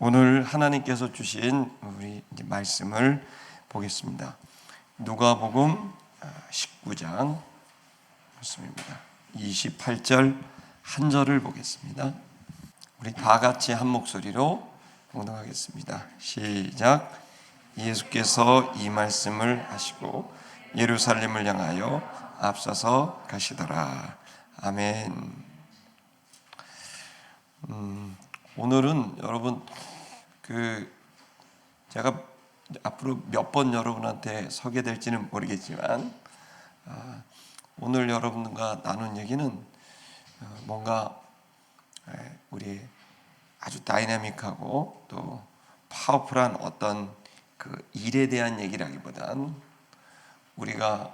오늘 하나님께서 주신 우리 말씀을 보겠습니다. 누가복음 19장 말씀입니다. 28절 한 절을 보겠습니다. 우리 다 같이 한 목소리로 봉독하겠습니다. 시작. 예수께서 이 말씀을 하시고 예루살렘을 향하여 앞서서 가시더라. 아멘. 오늘은 여러분 제가 앞으로 몇 번 여러분한테 서게 될지는 모르겠지만 오늘 여러분과 나눈 얘기는 뭔가 우리 아주 다이나믹하고 또 파워풀한 어떤 그 일에 대한 얘기라기보단 우리가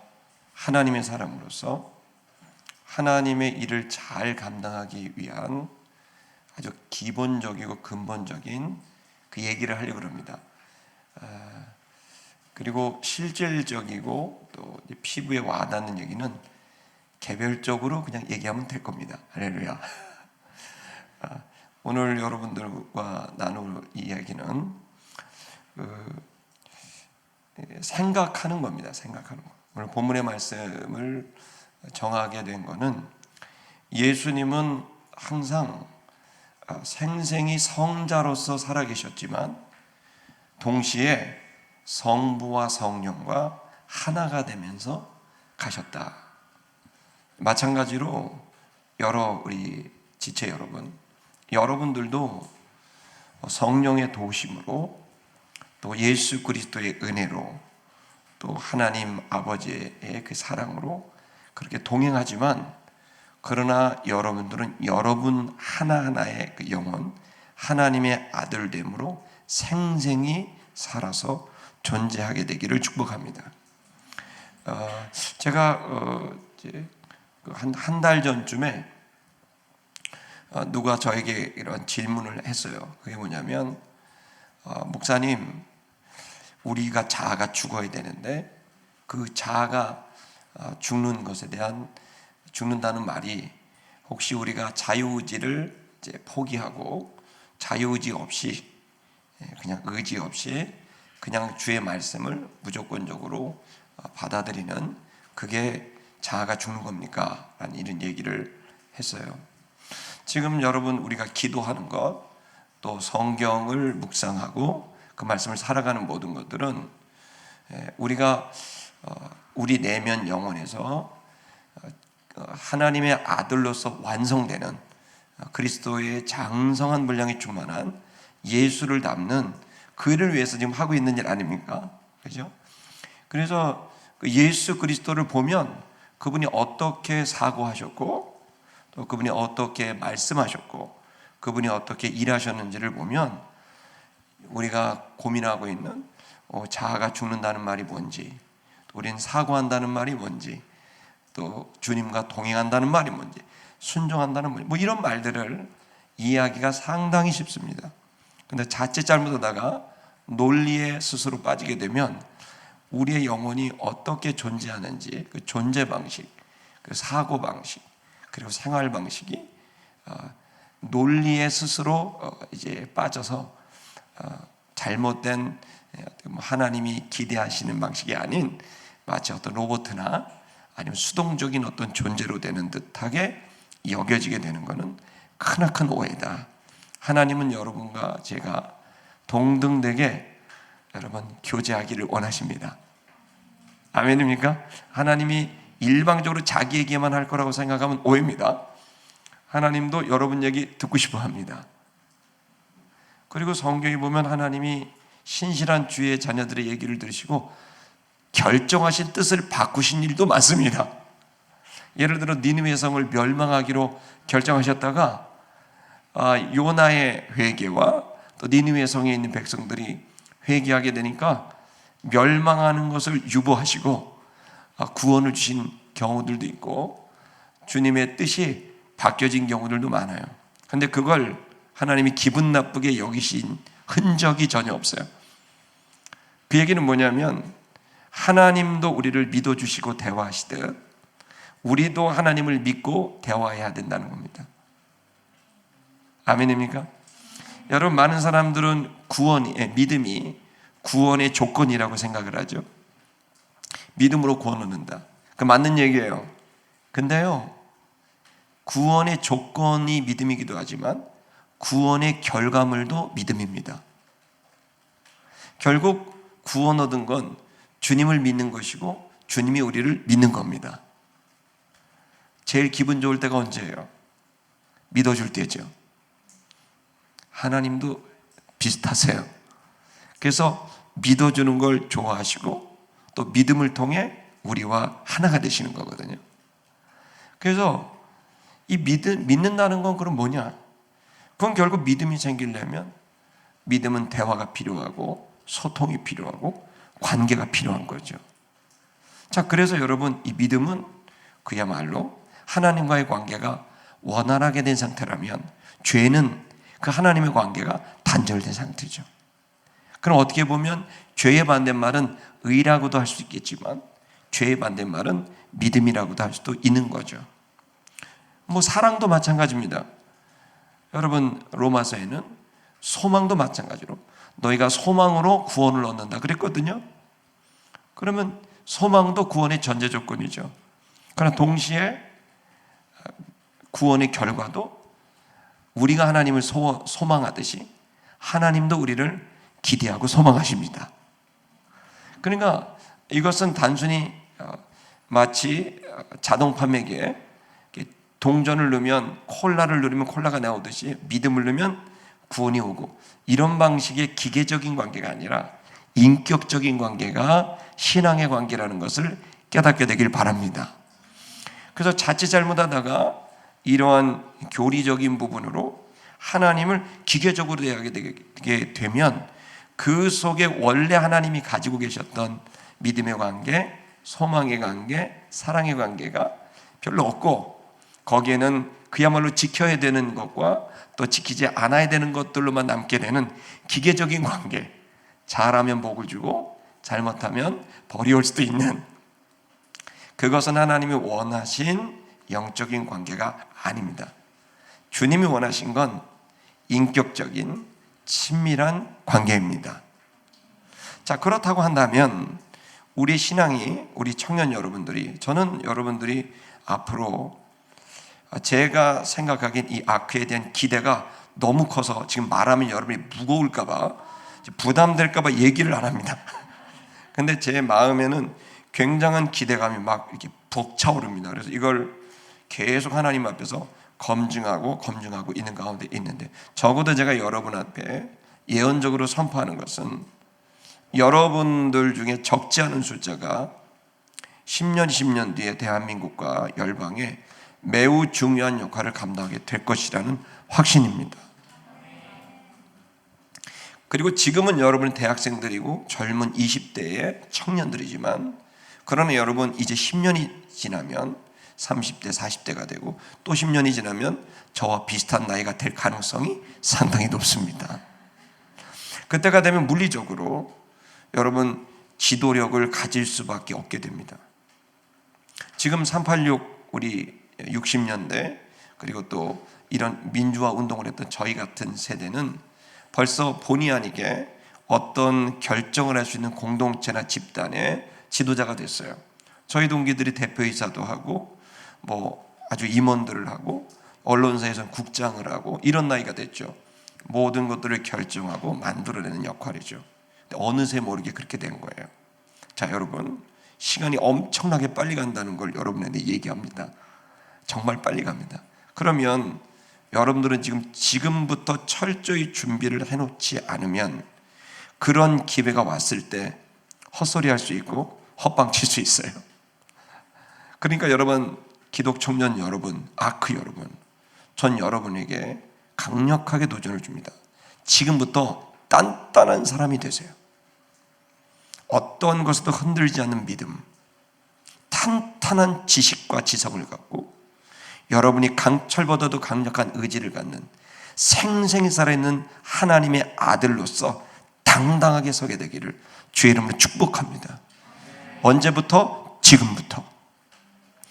하나님의 사람으로서 하나님의 일을 잘 감당하기 위한 아주 기본적이고 근본적인 그 얘기를 하려고 합니다. 그리고 실질적이고 또 피부에 와닿는 얘기는 개별적으로 그냥 얘기하면 될 겁니다. 할렐루야. 오늘 여러분들과 나눌 이야기는 생각하는 겁니다. 생각하는 거. 오늘 본문의 말씀을 정하게 된 거는 예수님은 항상 생생히 성자로서 살아계셨지만 동시에 성부와 성령과 하나가 되면서 가셨다. 마찬가지로 우리 지체 여러분들도 성령의 도우심으로 또 예수 그리스도의 은혜로 또 하나님 아버지의 그 사랑으로 그렇게 동행하지만 그러나 여러분들은 여러분 하나하나의 그 영혼 하나님의 아들됨으로 생생히 살아서 존재하게 되기를 축복합니다. 제가 한 달 전쯤에 누가 저에게 이런 질문을 했어요. 그게 뭐냐면 목사님, 우리가 자아가 죽어야 되는데 그 자아가 죽는 것에 대한 죽는다는 말이 혹시 우리가 자유의지를 이제 포기하고 자유의지 없이 그냥 의지 없이 그냥 주의 말씀을 무조건적으로 받아들이는 그게 자아가 죽는 겁니까? 라는 이런 얘기를 했어요. 지금 여러분 우리가 기도하는 것 또 성경을 묵상하고 그 말씀을 살아가는 모든 것들은 우리가 우리 내면 영혼에서 하나님의 아들로서 완성되는 그리스도의 장성한 분량이 충만한 예수를 담는 그를 위해서 지금 하고 있는 일 아닙니까? 그죠? 그래서 예수 그리스도를 보면 그분이 어떻게 사고하셨고 또 그분이 어떻게 말씀하셨고 그분이 어떻게 일하셨는지를 보면 우리가 고민하고 있는 자아가 죽는다는 말이 뭔지, 우리는 사고한다는 말이 뭔지, 또 주님과 동행한다는 말이 뭔지, 순종한다는 말이 뭐 이런 말들을 이해하기가 상당히 쉽습니다. 근데 자칫 잘못하다가 논리에 스스로 빠지게 되면 우리의 영혼이 어떻게 존재하는지 그 존재 방식, 그 사고 방식, 그리고 생활 방식이 논리에 스스로 이제 빠져서 잘못된 하나님이 기대하시는 방식이 아닌 마치 어떤 로봇이나 아니면 수동적인 어떤 존재로 되는 듯하게 여겨지게 되는 것은 크나큰 오해다. 하나님은 여러분과 제가 동등되게 여러분 교제하기를 원하십니다. 아멘입니까? 하나님이 일방적으로 자기에게만 할 거라고 생각하면 오해입니다. 하나님도 여러분 얘기 듣고 싶어 합니다. 그리고 성경에 보면 하나님이 신실한 주의 자녀들의 얘기를 들으시고 결정하신 뜻을 바꾸신 일도 많습니다. 예를 들어 니느웨 성을 멸망하기로 결정하셨다가 요나의 회개와 또 니느웨 성에 있는 백성들이 회개하게 되니까 멸망하는 것을 유보하시고 구원을 주신 경우들도 있고 주님의 뜻이 바뀌어진 경우들도 많아요. 그런데 그걸 하나님이 기분 나쁘게 여기신 흔적이 전혀 없어요. 그 얘기는 뭐냐면 하나님도 우리를 믿어주시고 대화하시듯 우리도 하나님을 믿고 대화해야 된다는 겁니다. 아멘입니까? 여러분, 많은 사람들은 믿음이 구원의 조건이라고 생각을 하죠. 믿음으로 구원 얻는다. 그 맞는 얘기예요. 근데요, 구원의 조건이 믿음이기도 하지만 구원의 결과물도 믿음입니다. 결국 구원 얻은 건 주님을 믿는 것이고 주님이 우리를 믿는 겁니다. 제일 기분 좋을 때가 언제예요? 믿어줄 때죠. 하나님도 비슷하세요. 그래서 믿어주는 걸 좋아하시고 또 믿음을 통해 우리와 하나가 되시는 거거든요. 그래서 이 믿는다는 건 그럼 뭐냐? 그건 결국 믿음이 생기려면 믿음은 대화가 필요하고 소통이 필요하고 관계가 필요한 거죠. 자, 그래서 여러분, 이 믿음은 그야말로 하나님과의 관계가 원활하게 된 상태라면 죄는 그 하나님의 관계가 단절된 상태죠. 그럼 어떻게 보면 죄의 반대말은 의라고도 할 수 있겠지만 죄의 반대말은 믿음이라고도 할 수도 있는 거죠. 사랑도 마찬가지입니다. 여러분, 로마서에는 소망도 마찬가지로 너희가 소망으로 구원을 얻는다 그랬거든요. 그러면 소망도 구원의 전제 조건이죠. 그러나 동시에 구원의 결과도 우리가 하나님을 소망하듯이 하나님도 우리를 기대하고 소망하십니다. 그러니까 이것은 단순히 마치 자동 판매기에 동전을 넣으면 콜라를 누르면 콜라가 나오듯이 믿음을 넣으면 구원이 오고, 이런 방식의 기계적인 관계가 아니라 인격적인 관계가 신앙의 관계라는 것을 깨닫게 되길 바랍니다. 그래서 자칫 잘못하다가 이러한 교리적인 부분으로 하나님을 기계적으로 대하게 되면 그 속에 원래 하나님이 가지고 계셨던 믿음의 관계, 소망의 관계, 사랑의 관계가 별로 없고, 거기에는 그야말로 지켜야 되는 것과 또 지키지 않아야 되는 것들로만 남게 되는 기계적인 관계, 잘하면 복을 주고 잘못하면 벌이 올 수도 있는, 그것은 하나님이 원하신 영적인 관계가 아닙니다. 주님이 원하신 건 인격적인 친밀한 관계입니다. 자, 그렇다고 한다면 우리 신앙이, 우리 청년 여러분들이, 저는 여러분들이 앞으로 제가 생각하기엔 이 아크에 대한 기대가 너무 커서 지금 말하면 여러분이 무거울까봐, 부담될까봐 얘기를 안 합니다. 근데 제 마음에는 굉장한 기대감이 막 이렇게 벅차오릅니다. 그래서 이걸 계속 하나님 앞에서 검증하고 있는 가운데 있는데, 적어도 제가 여러분 앞에 예언적으로 선포하는 것은 여러분들 중에 적지 않은 숫자가 10년, 20년 뒤에 대한민국과 열방에 매우 중요한 역할을 감당하게 될 것이라는 확신입니다. 그리고 지금은 여러분은 대학생들이고 젊은 20대의 청년들이지만, 그러나 여러분 이제 10년이 지나면 30대, 40대가 되고 또 10년이 지나면 저와 비슷한 나이가 될 가능성이 상당히 높습니다. 그때가 되면 물리적으로 여러분 지도력을 가질 수밖에 없게 됩니다. 지금 386 우리 60년대, 그리고 또 이런 민주화 운동을 했던 저희 같은 세대는 벌써 본의 아니게 어떤 결정을 할 수 있는 공동체나 집단의 지도자가 됐어요. 저희 동기들이 대표이사도 하고 아주 임원들을 하고 언론사에서는 국장을 하고 이런 나이가 됐죠. 모든 것들을 결정하고 만들어내는 역할이죠. 근데 어느새 모르게 그렇게 된 거예요. 자, 여러분, 시간이 엄청나게 빨리 간다는 걸 여러분에게 얘기합니다. 정말 빨리 갑니다. 그러면 여러분들은 지금부터 철저히 준비를 해놓지 않으면 그런 기회가 왔을 때 헛소리 할 수 있고 헛방칠 수 있어요. 그러니까 여러분, 기독청년 여러분, 아크 여러분, 전 여러분에게 강력하게 도전을 줍니다. 지금부터 단단한 사람이 되세요. 어떤 것에도 흔들지 않는 믿음, 탄탄한 지식과 지성을 갖고 여러분이 강철보다도 강력한 의지를 갖는 생생히 살아있는 하나님의 아들로서 당당하게 서게 되기를 주의 이름으로 축복합니다. 언제부터? 지금부터.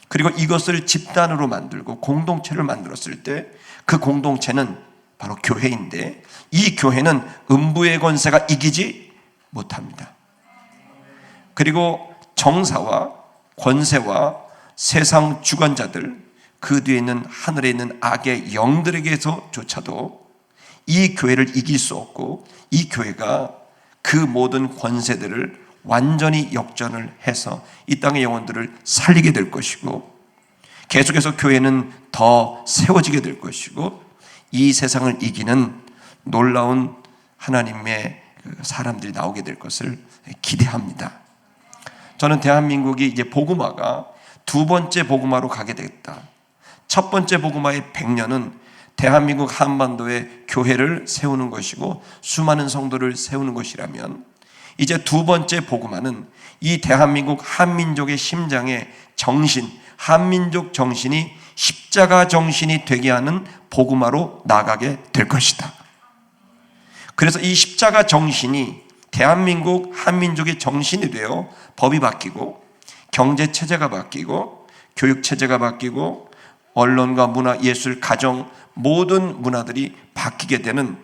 그리고 이것을 집단으로 만들고 공동체를 만들었을 때 그 공동체는 바로 교회인데, 이 교회는 음부의 권세가 이기지 못합니다. 그리고 정사와 권세와 세상 주관자들, 그 뒤에 있는 하늘에 있는 악의 영들에게서조차도 이 교회를 이길 수 없고, 이 교회가 그 모든 권세들을 완전히 역전을 해서 이 땅의 영혼들을 살리게 될 것이고, 계속해서 교회는 더 세워지게 될 것이고, 이 세상을 이기는 놀라운 하나님의 사람들이 나오게 될 것을 기대합니다. 저는 대한민국이 이제 복음화가 두 번째 복음화로 가게 되겠다. 첫 번째 복음화의 100년은 대한민국 한반도에 교회를 세우는 것이고 수많은 성도를 세우는 것이라면, 이제 두 번째 복음화는 이 대한민국 한민족의 심장의 정신, 한민족 정신이 십자가 정신이 되게 하는 복음화로 나가게 될 것이다. 그래서 이 십자가 정신이 대한민국 한민족의 정신이 되어 법이 바뀌고, 경제체제가 바뀌고, 교육체제가 바뀌고, 언론과 문화, 예술, 가정 모든 문화들이 바뀌게 되는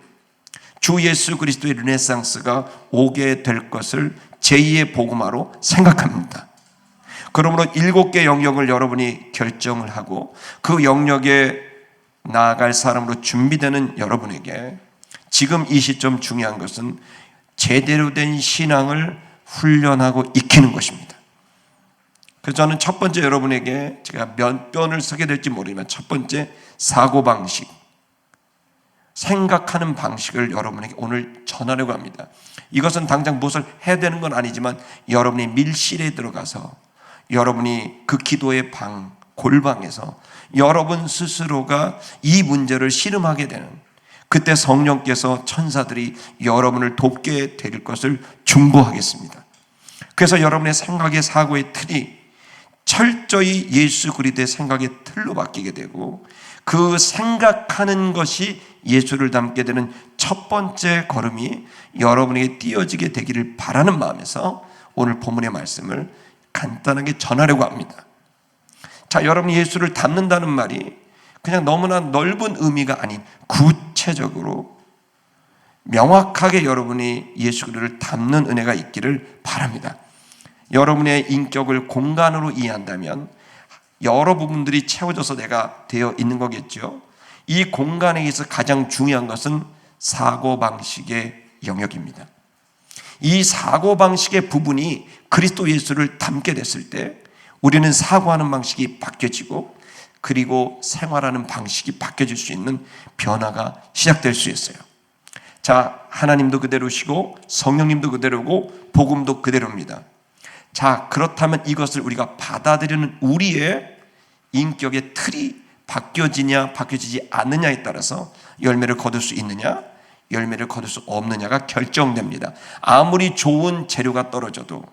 주 예수 그리스도의 르네상스가 오게 될 것을 제2의 복음화로 생각합니다. 그러므로 7개 영역을 여러분이 결정을 하고 그 영역에 나아갈 사람으로 준비되는 여러분에게 지금 이 시점 중요한 것은 제대로 된 신앙을 훈련하고 익히는 것입니다. 그래서 저는 첫 번째 여러분에게 제가 몇 번을 쓰게 될지 모르지만, 첫 번째 사고방식, 생각하는 방식을 여러분에게 오늘 전하려고 합니다. 이것은 당장 무엇을 해야 되는 건 아니지만 여러분이 밀실에 들어가서 여러분이 그 기도의 방, 골방에서 여러분 스스로가 이 문제를 씨름하게 되는, 그때 성령께서 천사들이 여러분을 돕게 될 것을 중보하겠습니다. 그래서 여러분의 생각의 사고의 틀이 철저히 예수 그리스도의 생각의 틀로 바뀌게 되고, 그 생각하는 것이 예수를 닮게 되는 첫 번째 걸음이 여러분에게 띄어지게 되기를 바라는 마음에서 오늘 본문의 말씀을 간단하게 전하려고 합니다. 자, 여러분이 예수를 닮는다는 말이 그냥 너무나 넓은 의미가 아닌 구체적으로 명확하게 여러분이 예수 그리스도를 닮는 은혜가 있기를 바랍니다. 여러분의 인격을 공간으로 이해한다면 여러 부분들이 채워져서 내가 되어 있는 거겠죠. 이 공간에 있어 가장 중요한 것은 사고방식의 영역입니다. 이 사고방식의 부분이 그리스도 예수를 닮게 됐을 때 우리는 사고하는 방식이 바뀌어지고, 그리고 생활하는 방식이 바뀌어질 수 있는 변화가 시작될 수 있어요. 자, 하나님도 그대로시고 성령님도 그대로고 복음도 그대로입니다. 자, 그렇다면 이것을 우리가 받아들이는 우리의 인격의 틀이 바뀌어지냐 바뀌어지지 않느냐에 따라서 열매를 거둘 수 있느냐 열매를 거둘 수 없느냐가 결정됩니다. 아무리 좋은 재료가 떨어져도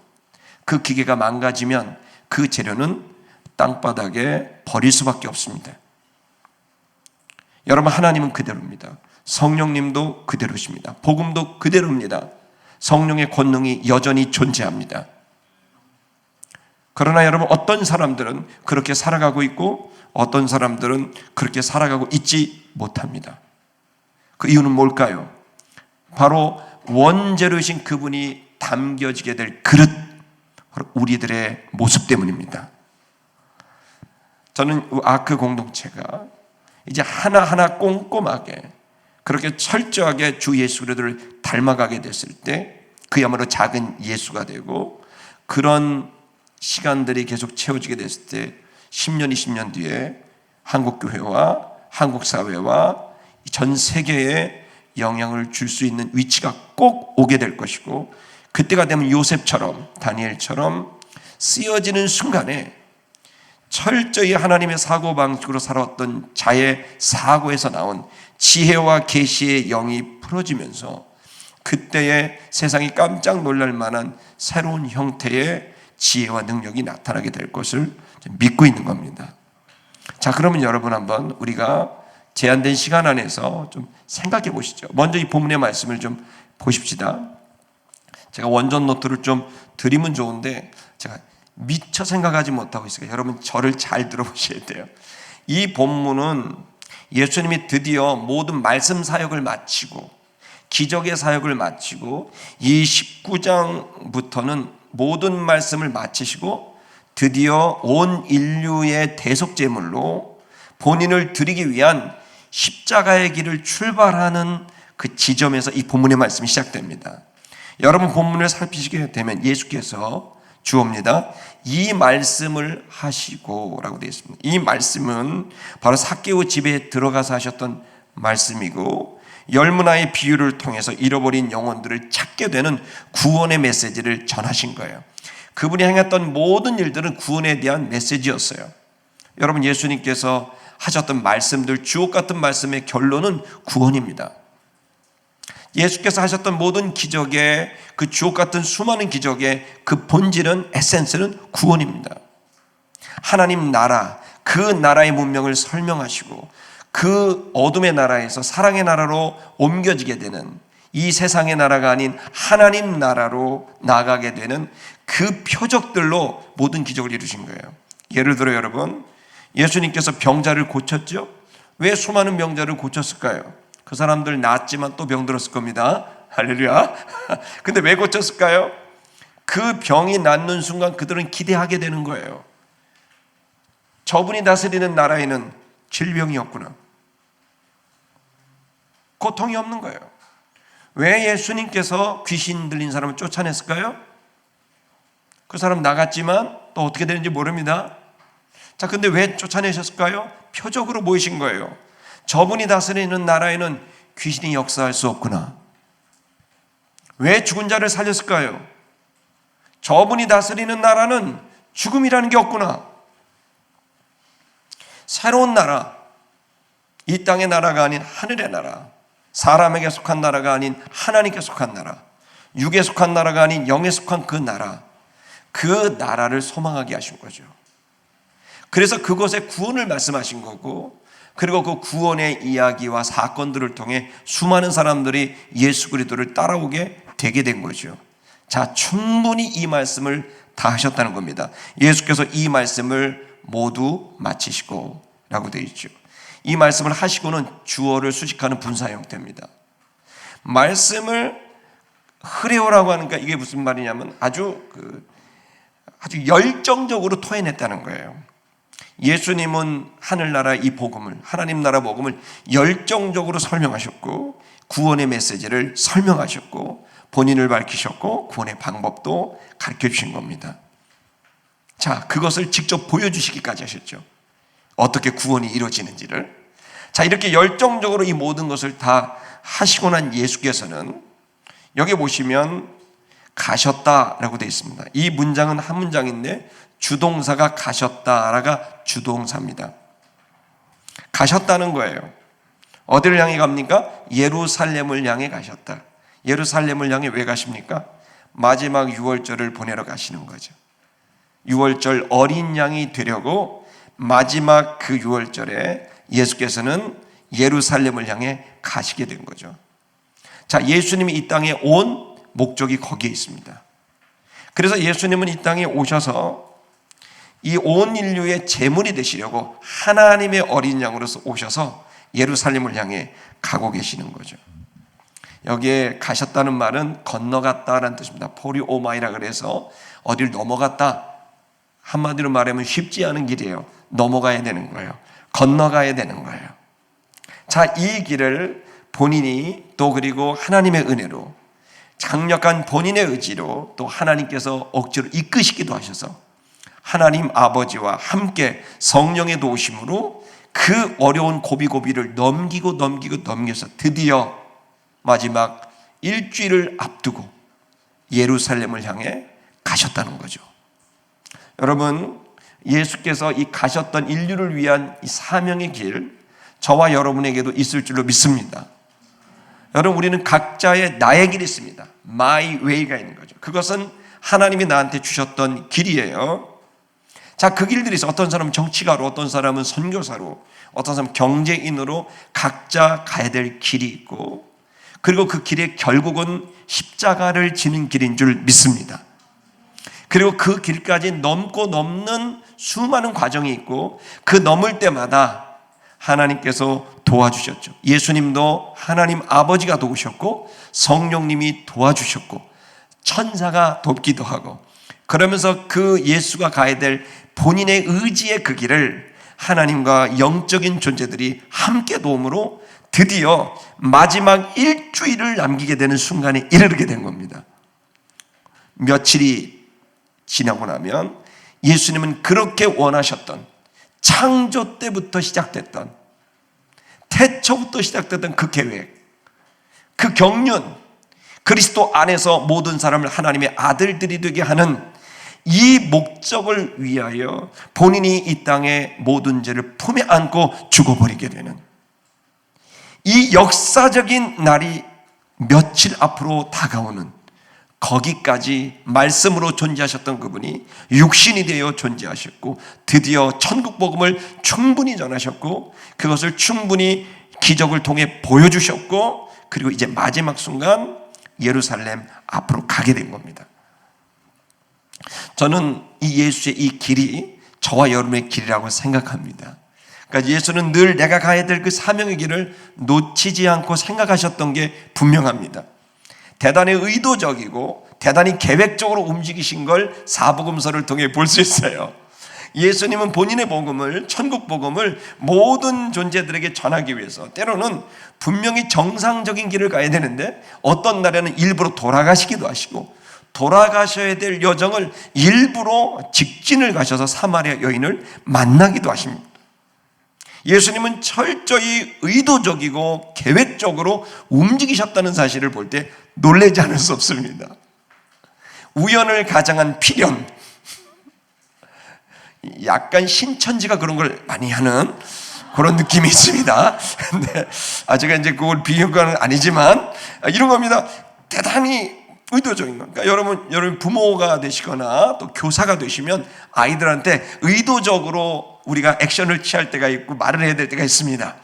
그 기계가 망가지면 그 재료는 땅바닥에 버릴 수밖에 없습니다. 여러분, 하나님은 그대로입니다. 성령님도 그대로십니다. 복음도 그대로입니다. 성령의 권능이 여전히 존재합니다. 그러나 여러분, 어떤 사람들은 그렇게 살아가고 있고 어떤 사람들은 그렇게 살아가고 있지 못합니다. 그 이유는 뭘까요? 바로 원재료이신 그분이 담겨지게 될 그릇, 바로 우리들의 모습 때문입니다. 저는 아크 공동체가 이제 하나하나 꼼꼼하게 그렇게 철저하게 주 예수 그리스도를 닮아가게 됐을 때 그야말로 작은 예수가 되고, 그런 시간들이 계속 채워지게 됐을 때 10년, 20년 뒤에 한국교회와 한국사회와 전 세계에 영향을 줄 수 있는 위치가 꼭 오게 될 것이고, 그때가 되면 요셉처럼 다니엘처럼 쓰여지는 순간에 철저히 하나님의 사고방식으로 살아왔던 자의 사고에서 나온 지혜와 계시의 영이 풀어지면서 그때의 세상이 깜짝 놀랄 만한 새로운 형태의 지혜와 능력이 나타나게 될 것을 믿고 있는 겁니다. 자, 그러면 여러분, 한번 우리가 제한된 시간 안에서 좀 생각해 보시죠. 먼저 이 본문의 말씀을 좀 보십시다. 제가 원전 노트를 좀 드리면 좋은데 제가 미처 생각하지 못하고 있으니까 여러분 저를 잘 들어보셔야 돼요. 이 본문은 예수님이 드디어 모든 말씀 사역을 마치고 기적의 사역을 마치고 이 19장부터는 모든 말씀을 마치시고 드디어 온 인류의 대속제물로 본인을 드리기 위한 십자가의 길을 출발하는 그 지점에서 이 본문의 말씀이 시작됩니다. 여러분 본문을 살피시게 되면 예수께서 주옵니다. 이 말씀을 하시고 라고 되어 있습니다. 이 말씀은 바로 삭개오 집에 들어가서 하셨던 말씀이고 열문화의 비유를 통해서 잃어버린 영혼들을 찾게 되는 구원의 메시지를 전하신 거예요. 그분이 행했던 모든 일들은 구원에 대한 메시지였어요. 여러분 예수님께서 하셨던 말씀들, 주옥 같은 말씀의 결론은 구원입니다. 예수께서 하셨던 모든 기적의 그 주옥 같은 수많은 기적의 그 본질은 에센스는 구원입니다. 하나님 나라, 그 나라의 문명을 설명하시고 그 어둠의 나라에서 사랑의 나라로 옮겨지게 되는 이 세상의 나라가 아닌 하나님 나라로 나가게 되는 그 표적들로 모든 기적을 이루신 거예요. 예를 들어 여러분, 예수님께서 병자를 고쳤죠? 왜 수많은 병자를 고쳤을까요? 그 사람들 낫지만 또 병들었을 겁니다. 할렐루야. 근데 왜 고쳤을까요? 그 병이 낫는 순간 그들은 기대하게 되는 거예요. 저분이 다스리는 나라에는 질병이 없구나. 고통이 없는 거예요. 왜 예수님께서 귀신 들린 사람을 쫓아냈을까요? 그 사람 나갔지만 또 어떻게 되는지 모릅니다. 자, 근데 왜 쫓아내셨을까요? 표적으로 보이신 거예요. 저분이 다스리는 나라에는 귀신이 역사할 수 없구나. 왜 죽은 자를 살렸을까요? 저분이 다스리는 나라는 죽음이라는 게 없구나. 새로운 나라, 이 땅의 나라가 아닌 하늘의 나라, 사람에게 속한 나라가 아닌 하나님께 속한 나라, 육에 속한 나라가 아닌 영에 속한 그 나라, 그 나라를 소망하게 하신 거죠. 그래서 그곳에 구원을 말씀하신 거고, 그리고 그 구원의 이야기와 사건들을 통해 수많은 사람들이 예수 그리스도를 따라오게 되게 된 거죠. 자, 충분히 이 말씀을 다 하셨다는 겁니다. 예수께서 이 말씀을 모두 마치시고 라고 되어 있죠. 이 말씀을 하시고는 주어를 수식하는 분사 형태입니다. 말씀을 흐레오라고 하니까 이게 무슨 말이냐면 아주 열정적으로 토해냈다는 거예요. 예수님은 하늘나라 이 복음을, 하나님 나라 복음을 열정적으로 설명하셨고 구원의 메시지를 설명하셨고 본인을 밝히셨고 구원의 방법도 가르쳐 주신 겁니다. 자, 그것을 직접 보여주시기까지 하셨죠. 어떻게 구원이 이루어지는지를. 자, 이렇게 열정적으로 이 모든 것을 다 하시고 난 예수께서는 여기 보시면 가셨다라고 되어 있습니다. 이 문장은 한 문장인데 주동사가 가셨다라가 주동사입니다. 가셨다는 거예요. 어디를 향해 갑니까? 예루살렘을 향해 가셨다. 예루살렘을 향해 왜 가십니까? 마지막 유월절을 보내러 가시는 거죠. 유월절 어린 양이 되려고 마지막 그 유월절에 예수께서는 예루살렘을 향해 가시게 된 거죠. 자, 예수님이 이 땅에 온 목적이 거기에 있습니다. 그래서 예수님은 이 땅에 오셔서 이 온 인류의 제물이 되시려고 하나님의 어린 양으로서 오셔서 예루살렘을 향해 가고 계시는 거죠. 여기에 가셨다는 말은 건너갔다라는 뜻입니다. 포리오마이라 그래서 어딜 넘어갔다. 한마디로 말하면 쉽지 않은 길이에요. 넘어가야 되는 거예요. 건너가야 되는 거예요. 자, 이 길을 본인이 또 그리고 하나님의 은혜로 강력한 본인의 의지로 또 하나님께서 억지로 이끄시기도 하셔서 하나님 아버지와 함께 성령의 도우심으로 그 어려운 고비고비를 넘겨서 드디어 마지막 일주일을 앞두고 예루살렘을 향해 가셨다는 거죠. 여러분, 예수께서 이 가셨던 인류를 위한 이 사명의 길, 저와 여러분에게도 있을 줄로 믿습니다. 여러분, 우리는 각자의 나의 길이 있습니다. My way가 있는 거죠. 그것은 하나님이 나한테 주셨던 길이에요. 자, 그 길들이 있어. 어떤 사람은 정치가로, 어떤 사람은 선교사로, 어떤 사람은 경제인으로 각자 가야 될 길이 있고, 그리고 그 길의 결국은 십자가를 지는 길인 줄 믿습니다. 그리고 그 길까지 넘고 넘는 수많은 과정이 있고 그 넘을 때마다 하나님께서 도와주셨죠. 예수님도 하나님 아버지가 도우셨고 성령님이 도와주셨고 천사가 돕기도 하고, 그러면서 그 예수가 가야 될 본인의 의지의 그 길을 하나님과 영적인 존재들이 함께 도움으로 드디어 마지막 일주일을 남기게 되는 순간에 이르게 된 겁니다. 며칠이 지나고 나면 예수님은 그렇게 원하셨던, 창조 때부터 시작됐던, 태초부터 시작됐던 그 계획, 그 경륜, 그리스도 안에서 모든 사람을 하나님의 아들들이 되게 하는 이 목적을 위하여 본인이 이 땅의 모든 죄를 품에 안고 죽어버리게 되는 이 역사적인 날이 며칠 앞으로 다가오는, 거기까지 말씀으로 존재하셨던 그분이 육신이 되어 존재하셨고 드디어 천국 복음을 충분히 전하셨고 그것을 충분히 기적을 통해 보여주셨고, 그리고 이제 마지막 순간 예루살렘 앞으로 가게 된 겁니다. 저는 이 예수의 이 길이 저와 여러분의 길이라고 생각합니다. 그러니까 예수는 늘 내가 가야 될 그 사명의 길을 놓치지 않고 생각하셨던 게 분명합니다. 대단히 의도적이고 대단히 계획적으로 움직이신 걸 사복음서를 통해 볼 수 있어요. 예수님은 본인의 복음을, 천국 복음을 모든 존재들에게 전하기 위해서 때로는 분명히 정상적인 길을 가야 되는데 어떤 날에는 일부러 돌아가시기도 하시고, 돌아가셔야 될 여정을 일부러 직진을 가셔서 사마리아 여인을 만나기도 하십니다. 예수님은 철저히 의도적이고 계획적으로 움직이셨다는 사실을 볼 때 놀라지 않을 수 없습니다. 우연을 가장한 필연, 약간 신천지가 그런 걸 많이 하는 그런 느낌이 있습니다. 근데 제가 이제 그걸 비교한 건 아니지만 이런 겁니다. 대단히 의도적인 것. 그러니까 여러분 부모가 되시거나 또 교사가 되시면 아이들한테 의도적으로 우리가 액션을 취할 때가 있고 말을 해야 될 때가 있습니다.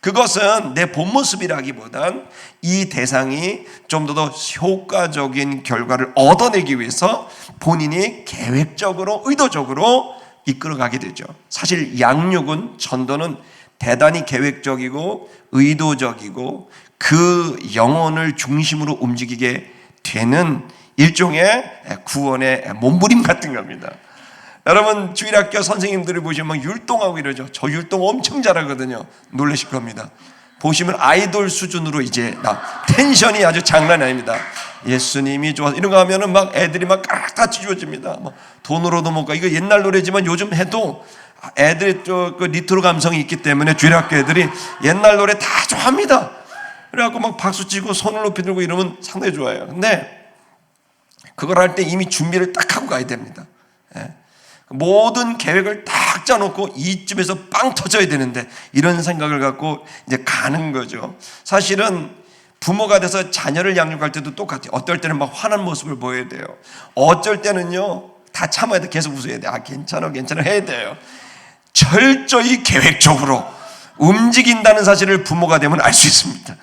그것은 내 본 모습이라기보단 이 대상이 좀 더 효과적인 결과를 얻어내기 위해서 본인이 계획적으로 의도적으로 이끌어가게 되죠. 사실 양육은, 전도는 대단히 계획적이고 의도적이고 그 영혼을 중심으로 움직이게 되는 일종의 구원의 몸부림 같은 겁니다. 여러분 주일학교 선생님들을 보시면 율동하고 이러죠. 저 율동 엄청 잘하거든요. 놀라실 겁니다. 보시면 아이돌 수준으로 이제 텐션이 아주 장난이 아닙니다. 예수님이 좋아서 이런 거 하면은 막 애들이 막 다 찢어집니다. 막 돈으로도 못 가. 이거 옛날 노래지만 요즘 해도 애들이 그 리트로 감성이 있기 때문에 주일학교 애들이 옛날 노래 다 좋아합니다. 그래갖고 막 박수 치고 손을 높이 들고 이러면 상당히 좋아요. 근데 그걸 할 때 이미 준비를 딱 하고 가야 됩니다. 모든 계획을 딱 짜놓고 이쯤에서 빵 터져야 되는데 이런 생각을 갖고 이제 가는 거죠. 사실은 부모가 돼서 자녀를 양육할 때도 똑같아요. 어떨 때는 막 화난 모습을 보여야 돼요. 어쩔 때는요 다 참아야 돼. 계속 웃어야 돼. 괜찮아 해야 돼요. 철저히 계획적으로 움직인다는 사실을 부모가 되면 알 수 있습니다.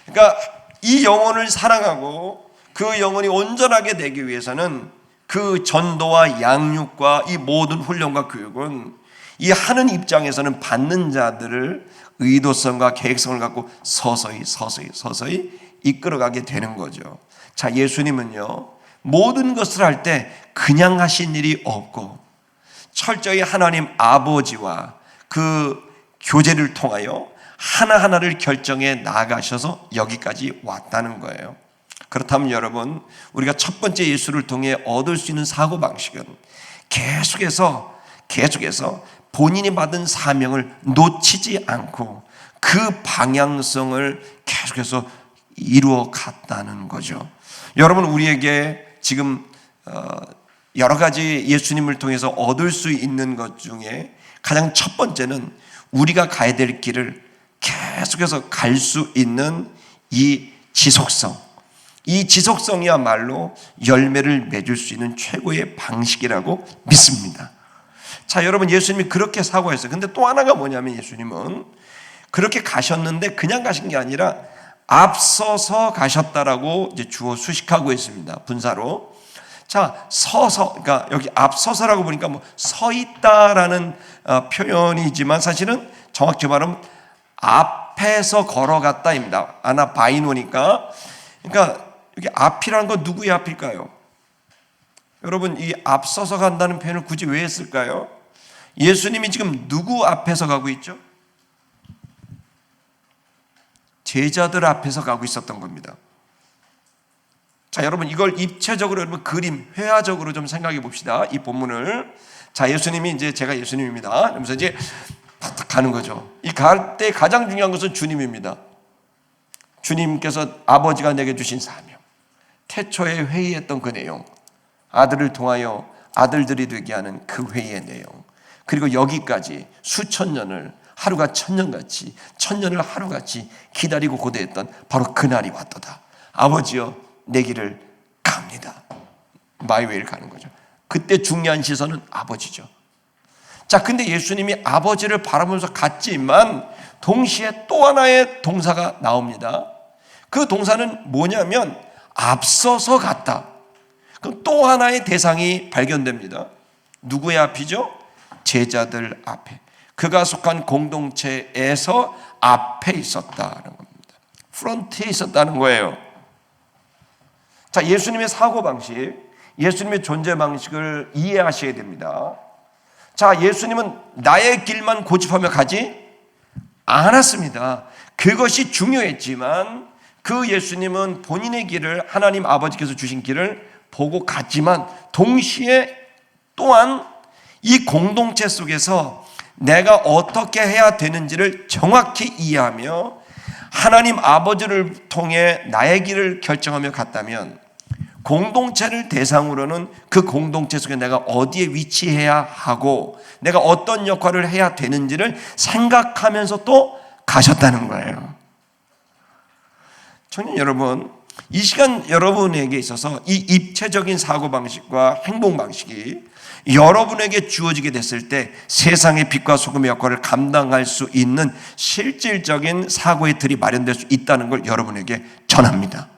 그러니까 이 영혼을 사랑하고 그 영혼이 온전하게 되기 위해서는 그 전도와 양육과 이 모든 훈련과 교육은 이 하는 입장에서는 받는 자들을 의도성과 계획성을 갖고 서서히 이끌어가게 되는 거죠. 자, 예수님은요 모든 것을 할 때 그냥 하신 일이 없고 철저히 하나님 아버지와 그 교제를 통하여 하나하나를 결정해 나가셔서 여기까지 왔다는 거예요. 그렇다면 여러분, 우리가 첫 번째 예수를 통해 얻을 수 있는 사고방식은 계속해서 본인이 받은 사명을 놓치지 않고 그 방향성을 계속해서 이루어 갔다는 거죠. 여러분, 우리에게 지금 여러 가지 예수님을 통해서 얻을 수 있는 것 중에 가장 첫 번째는 우리가 가야 될 길을 계속해서 갈 수 있는 이 지속성. 이 지속성이야말로 열매를 맺을 수 있는 최고의 방식이라고 믿습니다. 자, 여러분, 예수님이 그렇게 사고했어요. 근데 또 하나가 뭐냐면 예수님은 그렇게 가셨는데 그냥 가신 게 아니라 앞서서 가셨다라고 이제 주어 수식하고 있습니다. 분사로. 자, 그러니까 여기 앞서서라고 보니까 뭐 서 있다라는 표현이지만 사실은 정확히 말하면 앞에서 걸어갔다입니다. 아나 바이노니까. 그러니까 이게 앞이라는 건 누구의 앞일까요? 여러분, 이 앞서서 간다는 표현을 굳이 왜 했을까요? 예수님이 지금 누구 앞에서 가고 있죠? 제자들 앞에서 가고 있었던 겁니다. 자, 여러분, 이걸 입체적으로, 여러분, 그림, 회화적으로 좀 생각해 봅시다. 이 본문을. 자, 예수님이 이제 제가 예수님입니다. 그러면서 이제 탁탁 가는 거죠. 이 갈 때 가장 중요한 것은 주님입니다. 주님께서 아버지가 내게 주신 사명, 태초에 회의했던 그 내용, 아들을 통하여 아들들이 되게 하는 그 회의의 내용, 그리고 여기까지 수천 년을 하루가 천년같이, 천년을 하루같이 기다리고 고대했던 바로 그날이 왔도다. 아버지여, 내 길을 갑니다. 마이웨이를 가는 거죠. 그때 중요한 시선은 아버지죠. 자, 근데 예수님이 아버지를 바라보면서 갔지만 동시에 또 하나의 동사가 나옵니다. 그 동사는 뭐냐면 앞서서 갔다. 그럼 또 하나의 대상이 발견됩니다. 누구의 앞이죠? 제자들 앞에. 그가 속한 공동체에서 앞에 있었다는 겁니다. 프론트에 있었다는 거예요. 자, 예수님의 사고방식, 예수님의 존재 방식을 이해하셔야 됩니다. 자, 예수님은 나의 길만 고집하며 가지 않았습니다. 그것이 중요했지만 그 예수님은 본인의 길을, 하나님 아버지께서 주신 길을 보고 갔지만 동시에 또한 이 공동체 속에서 내가 어떻게 해야 되는지를 정확히 이해하며 하나님 아버지를 통해 나의 길을 결정하며 갔다면 공동체를 대상으로는 그 공동체 속에 내가 어디에 위치해야 하고 내가 어떤 역할을 해야 되는지를 생각하면서 또 가셨다는 거예요. 청년 여러분, 이 시간 여러분에게 있어서 이 입체적인 사고방식과 행동방식이 여러분에게 주어지게 됐을 때 세상의 빛과 소금의 역할을 감당할 수 있는 실질적인 사고의 틀이 마련될 수 있다는 걸 여러분에게 전합니다.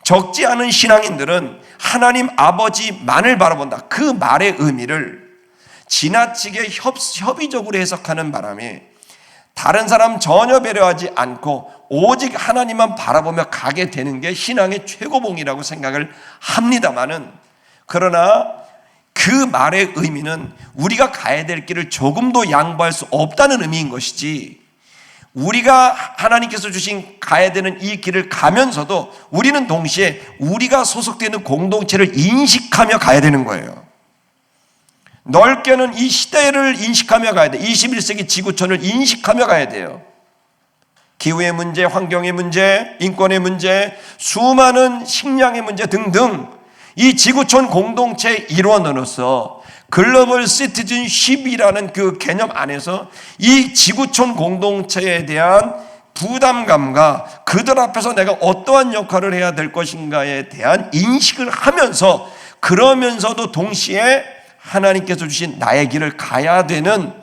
적지 않은 신앙인들은 하나님 아버지만을 바라본다. 그 말의 의미를 지나치게 협의적으로 해석하는 바람에 다른 사람 전혀 배려하지 않고 오직 하나님만 바라보며 가게 되는 게 신앙의 최고봉이라고 생각을 합니다마는, 그러나 그 말의 의미는 우리가 가야 될 길을 조금도 양보할 수 없다는 의미인 것이지, 우리가 하나님께서 주신 가야 되는 이 길을 가면서도 우리는 동시에 우리가 소속되는 공동체를 인식하며 가야 되는 거예요. 넓게는 이 시대를 인식하며 가야 돼. 21세기 지구촌을 인식하며 가야 돼요. 기후의 문제, 환경의 문제, 인권의 문제, 수많은 식량의 문제 등등 이 지구촌 공동체의 일원으로서 글로벌 시티즌십이라는 그 개념 안에서 이 지구촌 공동체에 대한 부담감과 그들 앞에서 내가 어떠한 역할을 해야 될 것인가에 대한 인식을 하면서, 그러면서도 동시에 하나님께서 주신 나의 길을 가야 되는,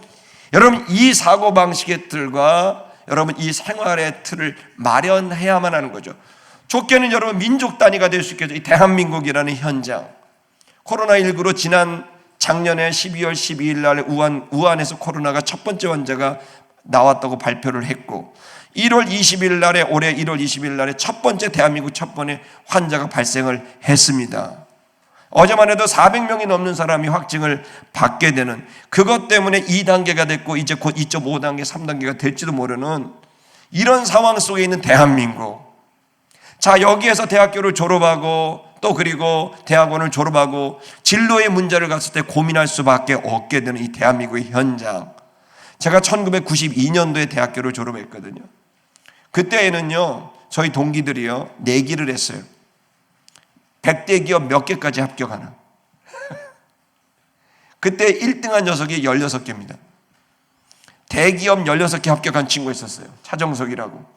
여러분 이 사고방식의 틀과 여러분 이 생활의 틀을 마련해야만 하는 거죠. 좋게는 여러분 민족 단위가 될 수 있겠죠. 이 대한민국이라는 현장, 코로나19로 작년에 12월 12일 날 우한에서 코로나가 첫 번째 환자가 나왔다고 발표를 했고, 1월 20일 날에, 올해 1월 20일 날에 첫 번째 대한민국 첫 번째 환자가 발생을 했습니다. 어제만 해도 400명이 넘는 사람이 확진을 받게 되는, 그것 때문에 2단계가 됐고 이제 곧 2.5단계, 3단계가 될지도 모르는 이런 상황 속에 있는 대한민국. 자, 여기에서 대학교를 졸업하고 또 그리고 대학원을 졸업하고 진로의 문제를 갔을 때 고민할 수밖에 없게 되는 이 대한민국의 현장. 제가 1992년도에 대학교를 졸업했거든요. 그때에는요, 저희 동기들이요, 내기를 했어요. 100대 기업 몇 개까지 합격하나. 그때 1등한 녀석이 16개입니다. 대기업 16개 합격한 친구가 있었어요. 차정석이라고.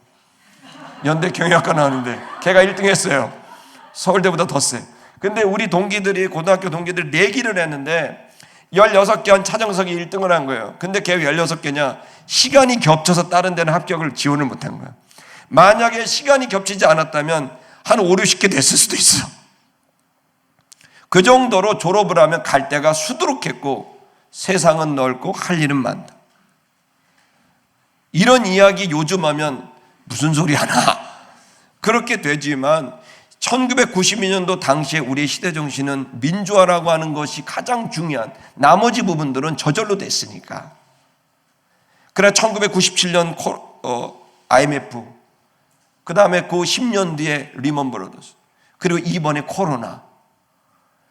연대 경영학과 나왔는데 걔가 1등 했어요. 서울대보다 더 세. 근데 우리 동기들이, 고등학교 동기들 내기를 했는데 16개 한 차정석이 1등을 한 거예요. 근데 걔 왜 16개냐? 시간이 겹쳐서 다른 데는 합격을 지원을 못한 거야. 만약에 시간이 겹치지 않았다면 한 5, 60개 됐을 수도 있어. 그 정도로 졸업을 하면 갈 데가 수두룩했고 세상은 넓고 할 일은 많다. 이런 이야기 요즘 하면 무슨 소리 하나 그렇게 되지만 1992년도 당시에 우리의 시대 정신은 민주화라고 하는 것이 가장 중요한, 나머지 부분들은 저절로 됐으니까. 그러나 1997년 IMF, 그 다음에 그 10년 뒤에 리먼 브러더스, 그리고 이번에 코로나,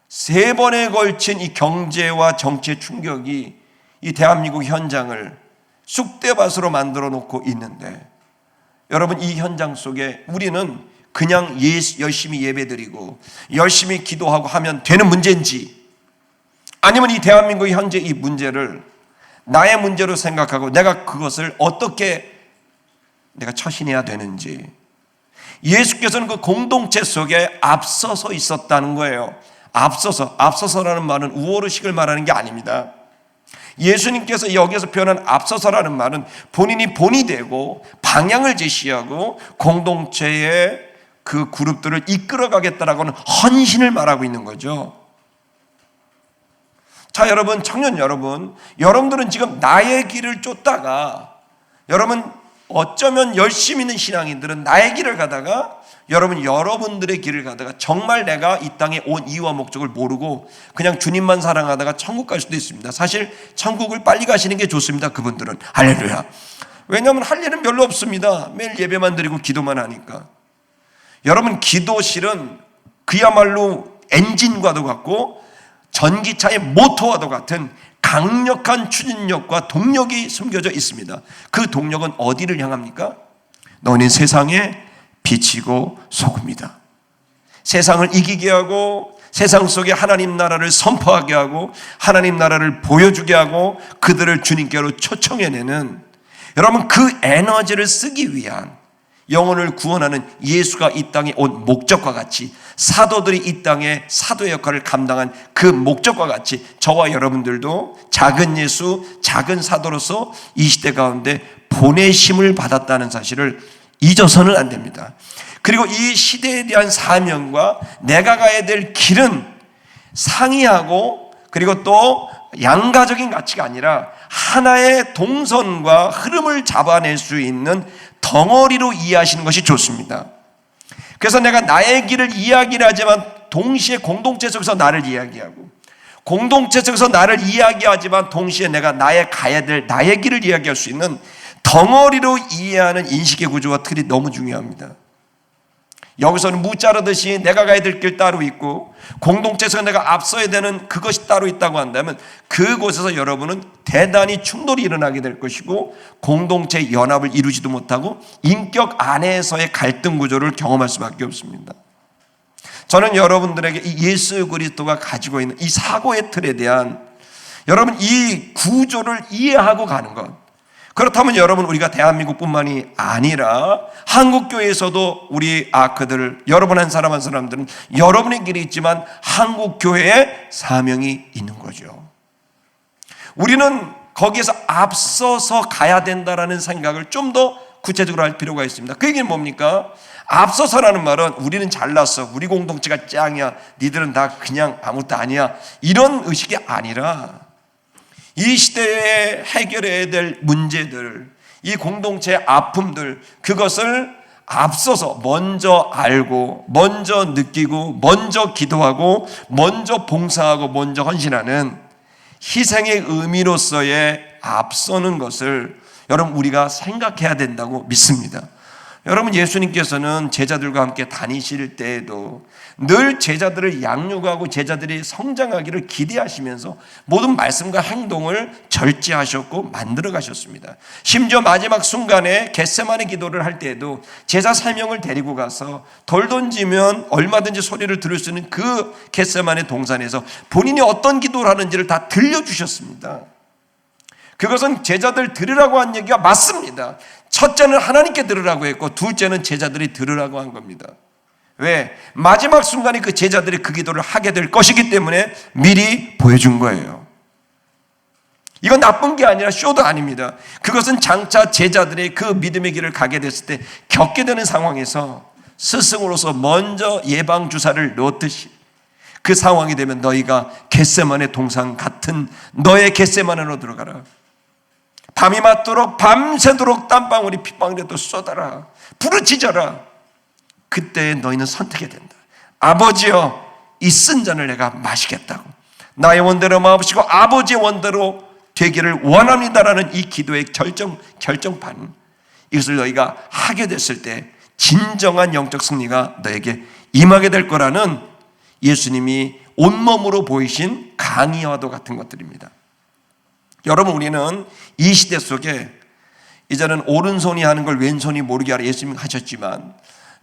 세 번에 걸친 이 경제와 정치의 충격이 이 대한민국 현장을 쑥대밭으로 만들어 놓고 있는데, 여러분, 이 현장 속에 우리는 그냥 열심히 예배드리고 열심히 기도하고 하면 되는 문제인지, 아니면 이 대한민국의 현재 이 문제를 나의 문제로 생각하고 내가 그것을 어떻게 내가 처신해야 되는지, 예수께서는 그 공동체 속에 앞서서 있었다는 거예요. 앞서서라는 말은 우월의식을 말하는 게 아닙니다. 예수님께서 여기서 표현한 앞서서라는 말은 본인이 본이 되고 방향을 제시하고 공동체의 그 그룹들을 이끌어가겠다라고는 헌신을 말하고 있는 거죠. 자, 여러분, 청년 여러분, 여러분들은 지금 나의 길을 쫓다가, 여러분 어쩌면 열심히 있는 신앙인들은 나의 길을 가다가, 여러분들의 길을 가다가 정말 내가 이 땅에 온 이유와 목적을 모르고 그냥 주님만 사랑하다가 천국 갈 수도 있습니다. 사실 천국을 빨리 가시는 게 좋습니다. 그분들은. 할렐루야. 왜냐하면 할 일은 별로 없습니다. 매일 예배만 드리고 기도만 하니까. 여러분, 기도실은 그야말로 엔진과도 같고 전기차의 모터와도 같은 강력한 추진력과 동력이 숨겨져 있습니다. 그 동력은 어디를 향합니까? 너는 세상의 빛이고 소금이다. 세상을 이기게 하고 세상 속에 하나님 나라를 선포하게 하고 하나님 나라를 보여주게 하고 그들을 주님께로 초청해내는, 여러분, 그 에너지를 쓰기 위한, 영혼을 구원하는 예수가 이 땅에 온 목적과 같이, 사도들이 이 땅에 사도의 역할을 감당한 그 목적과 같이 저와 여러분들도 작은 예수, 작은 사도로서 이 시대 가운데 보내심을 받았다는 사실을 잊어서는 안 됩니다. 그리고 이 시대에 대한 사명과 내가 가야 될 길은 상이하고 그리고 또 양가적인 가치가 아니라 하나의 동선과 흐름을 잡아낼 수 있는 덩어리로 이해하시는 것이 좋습니다. 그래서 내가 나의 길을 이야기를 하지만 동시에 공동체 속에서 나를 이야기하고, 공동체 속에서 나를 이야기하지만 동시에 내가 가야 될 나의 길을 이야기할 수 있는 덩어리로 이해하는 인식의 구조와 틀이 너무 중요합니다. 여기서는 무 자르듯이 내가 가야 될 길 따로 있고 공동체에서 내가 앞서야 되는 그것이 따로 있다고 한다면 그곳에서 여러분은 대단히 충돌이 일어나게 될 것이고 공동체의 연합을 이루지도 못하고 인격 안에서의 갈등 구조를 경험할 수밖에 없습니다. 저는 여러분들에게 이 예수 그리스도가 가지고 있는 이 사고의 틀에 대한 여러분 이 구조를 이해하고 가는 것, 그렇다면 여러분, 우리가 대한민국뿐만이 아니라 한국교회에서도 우리 아크들, 여러분 한 사람 한 사람들은 여러분의 길이 있지만 한국교회의 사명이 있는 거죠. 우리는 거기에서 앞서서 가야 된다라는 생각을 좀 더 구체적으로 할 필요가 있습니다. 그 얘기는 뭡니까? 앞서서라는 말은 우리는 잘났어, 우리 공동체가 짱이야, 니들은 다 그냥 아무것도 아니야, 이런 의식이 아니라 이 시대에 해결해야 될 문제들, 이 공동체의 아픔들, 그것을 앞서서 먼저 알고 먼저 느끼고 먼저 기도하고 먼저 봉사하고 먼저 헌신하는 희생의 의미로서의 앞서는 것을 여러분 우리가 생각해야 된다고 믿습니다. 여러분, 예수님께서는 제자들과 함께 다니실 때에도 늘 제자들을 양육하고 제자들이 성장하기를 기대하시면서 모든 말씀과 행동을 절제하셨고 만들어 가셨습니다. 심지어 마지막 순간에 겟세마네 기도를 할 때에도 제자 3명을 데리고 가서 돌 던지면 얼마든지 소리를 들을 수 있는 그 겟세마네 동산에서 본인이 어떤 기도를 하는지를 다 들려주셨습니다. 그것은 제자들 들으라고 한 얘기가 맞습니다. 첫째는 하나님께 들으라고 했고 둘째는 제자들이 들으라고 한 겁니다. 왜? 마지막 순간에 그 제자들이 그 기도를 하게 될 것이기 때문에 미리 보여준 거예요. 이건 나쁜 게 아니라 쇼도 아닙니다. 그것은 장차 제자들의 그 믿음의 길을 가게 됐을 때 겪게 되는 상황에서 스승으로서 먼저 예방주사를 놓듯이 그 상황이 되면 너희가 겟세마네 동산 같은 너의 겟세마네로 들어가라. 밤이 맞도록 밤새도록 땀방울이 핏방울에도 쏟아라. 부르짖어라. 그때 너희는 선택해야 된다. 아버지여, 이 쓴 잔을 내가 마시겠다고. 나의 원대로 마옵시고 아버지의 원대로 되기를 원합니다라는 이 기도의 결정판, 이것을 너희가 하게 됐을 때 진정한 영적 승리가 너에게 임하게 될 거라는 예수님이 온몸으로 보이신 강의와도 같은 것들입니다. 여러분, 우리는 이 시대 속에 이제는 오른손이 하는 걸 왼손이 모르게 하라 예수님이 하셨지만,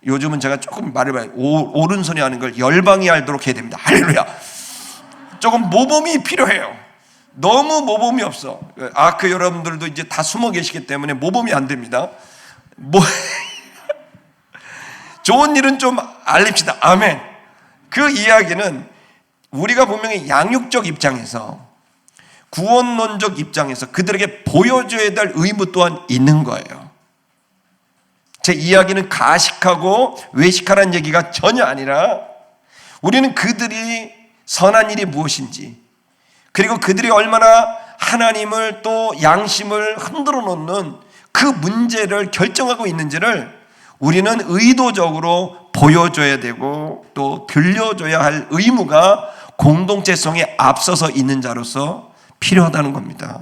요즘은 제가 조금 말해봐요. 오른손이 하는 걸 열방이 알도록 해야 됩니다. 할렐루야. 조금 모범이 필요해요. 너무 모범이 없어. 그 여러분들도 이제 다 숨어 계시기 때문에 모범이 안 됩니다. 좋은 일은 좀 알립시다. 아멘. 그 이야기는 우리가 분명히 양육적 입장에서, 구원론적 입장에서 그들에게 보여줘야 될 의무 또한 있는 거예요. 제 이야기는 가식하고 외식하라는 얘기가 전혀 아니라, 우리는 그들이 선한 일이 무엇인지, 그리고 그들이 얼마나 하나님을 또 양심을 흔들어 놓는 그 문제를 결정하고 있는지를 우리는 의도적으로 보여줘야 되고 또 들려줘야 할 의무가 공동체성에 앞서서 있는 자로서 필요하다는 겁니다.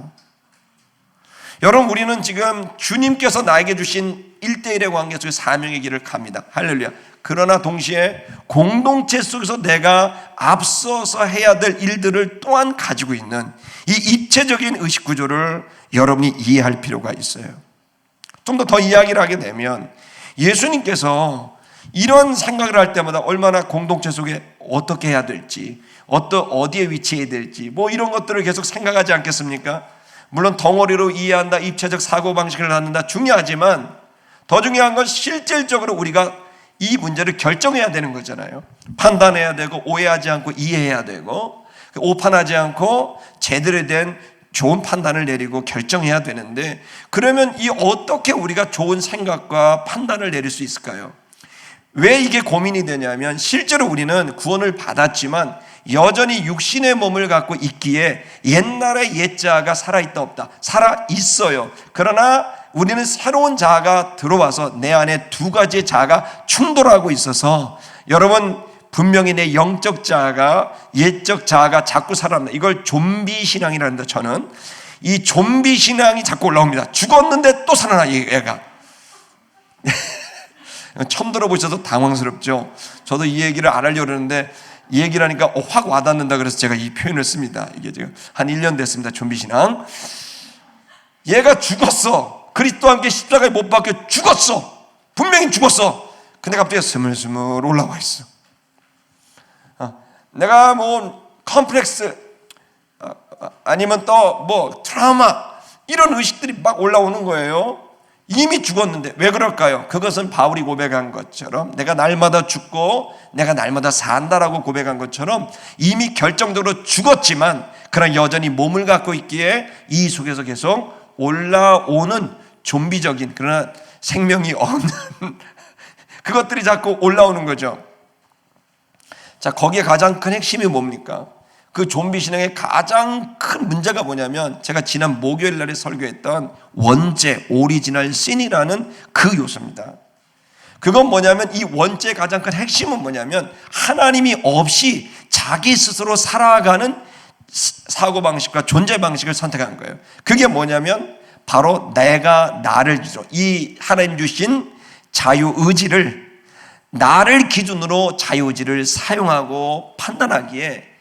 여러분, 우리는 지금 주님께서 나에게 주신 1대1의 관계 속에 사명의 길을 갑니다. 할렐루야. 그러나 동시에 공동체 속에서 내가 앞서서 해야 될 일들을 또한 가지고 있는 이 입체적인 의식 구조를 여러분이 이해할 필요가 있어요. 좀 더 이야기를 하게 되면, 예수님께서 이런 생각을 할 때마다 얼마나 공동체 속에 어떻게 해야 될지, 어디에 위치해야 될지, 이런 것들을 계속 생각하지 않겠습니까? 물론 덩어리로 이해한다, 입체적 사고방식을 갖는다, 중요하지만 더 중요한 건 실질적으로 우리가 이 문제를 결정해야 되는 거잖아요. 판단해야 되고, 오해하지 않고 이해해야 되고, 오판하지 않고 제대로 된 좋은 판단을 내리고 결정해야 되는데, 그러면 이 어떻게 우리가 좋은 생각과 판단을 내릴 수 있을까요? 왜 이게 고민이 되냐면, 실제로 우리는 구원을 받았지만 여전히 육신의 몸을 갖고 있기에 옛날의 옛자가 살아있다 없다? 살아있어요. 그러나 우리는 새로운 자아가 들어와서 내 안에 두 가지의 자아가 충돌하고 있어서, 여러분, 분명히 내 영적 자아가 옛적 자아가 자꾸 살아납니다. 이걸 좀비 신앙이라는데, 저는 이 좀비 신앙이 자꾸 올라옵니다. 죽었는데 또 살아나, 얘가. 처음 들어보셔서 당황스럽죠. 저도 이 얘기를 안 하려고 그러는데 이 얘기를 하니까 확 와닿는다 그래서 제가 이 표현을 씁니다. 이게 지금 한 1년 됐습니다. 좀비 신앙. 얘가 죽었어. 그리스도와 함께 십자가에 못 박혀 죽었어. 분명히 죽었어. 근데 갑자기 스물스물 올라와 있어. 내가 컴플렉스, 아니면 또 트라우마, 이런 의식들이 막 올라오는 거예요. 이미 죽었는데. 왜 그럴까요? 그것은 바울이 고백한 것처럼, 내가 날마다 죽고 내가 날마다 산다라고 고백한 것처럼 이미 결정적으로 죽었지만 그러나 여전히 몸을 갖고 있기에 이 속에서 계속 올라오는 좀비적인, 그러나 생명이 없는 그것들이 자꾸 올라오는 거죠. 자, 거기에 가장 큰 핵심이 뭡니까? 그 좀비 신앙의 가장 큰 문제가 뭐냐면, 제가 지난 목요일 날에 설교했던 원죄, 오리지널 신이라는 그 요소입니다. 그건 뭐냐면, 이 원죄의 가장 큰 핵심은 뭐냐면, 하나님이 없이 자기 스스로 살아가는 사고방식과 존재방식을 선택한 거예요. 그게 뭐냐면 바로 내가 나를 기준으로, 이 하나님 주신 자유의지를, 나를 기준으로 자유의지를 사용하고 판단하기에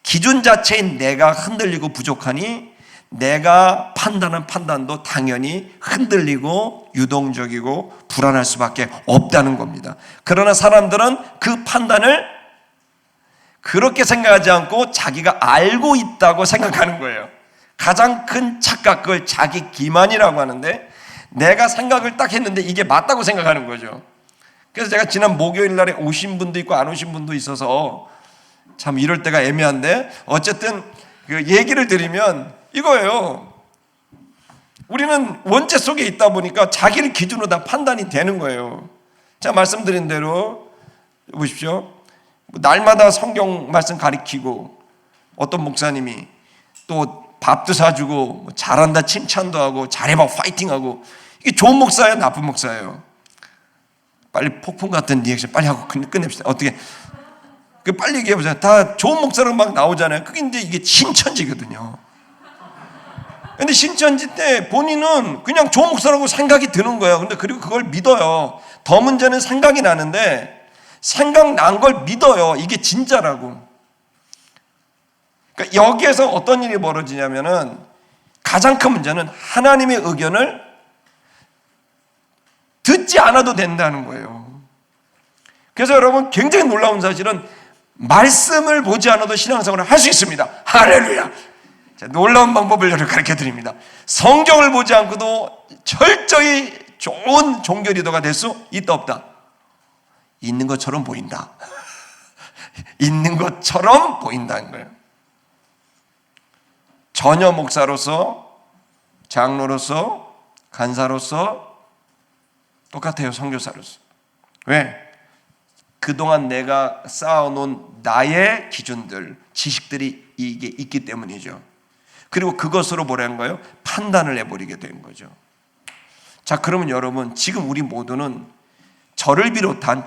기준 자체인 내가 흔들리고 부족하니 내가 판단한 판단도 당연히 흔들리고 유동적이고 불안할 수밖에 없다는 겁니다. 그러나 사람들은 그 판단을 그렇게 생각하지 않고 자기가 알고 있다고 생각하는 거예요. 가장 큰 착각, 그걸 자기 기만이라고 하는데, 내가 생각을 딱 했는데 이게 맞다고 생각하는 거죠. 그래서 제가 지난 목요일 날에 오신 분도 있고 안 오신 분도 있어서 참 이럴 때가 애매한데, 어쨌든 그 얘기를 드리면 이거예요. 우리는 원죄 속에 있다 보니까 자기를 기준으로 다 판단이 되는 거예요. 제가 말씀드린 대로 보십시오. 날마다 성경 말씀 가리키고, 어떤 목사님이 또 밥도 사주고 잘한다 칭찬도 하고 잘해봐 파이팅하고, 이게 좋은 목사예요, 나쁜 목사예요? 빨리 폭풍 같은 리액션 빨리 하고 끝냅시다. 어떻게 빨리 얘기해 보세요. 다 좋은 목사로 막 나오잖아요. 그게 이제 이게 신천지거든요. 근데 신천지 때 본인은 그냥 좋은 목사라고 생각이 드는 거예요. 근데 그리고 그걸 믿어요. 더 문제는 생각이 나는데 생각난 걸 믿어요. 이게 진짜라고. 그러니까 여기에서 어떤 일이 벌어지냐면은 가장 큰 문제는 하나님의 의견을 듣지 않아도 된다는 거예요. 그래서 여러분 굉장히 놀라운 사실은 말씀을 보지 않아도 신앙생활을 할 수 있습니다. 할렐루야. 자, 놀라운 방법을 여러분 가르쳐 드립니다. 성경을 보지 않고도 철저히 좋은 종교 리더가 될 수 있다 없다? 있는 것처럼 보인다. 있는 것처럼 보인다는 거예요. 전혀 목사로서, 장로로서, 간사로서 똑같아요. 선교사로서. 왜? 그동안 내가 쌓아놓은 나의 기준들, 지식들이 이게 있기 때문이죠. 그리고 그것으로 뭐라는 거예요? 판단을 해버리게 된 거죠. 자, 그러면 여러분 지금 우리 모두는 저를 비롯한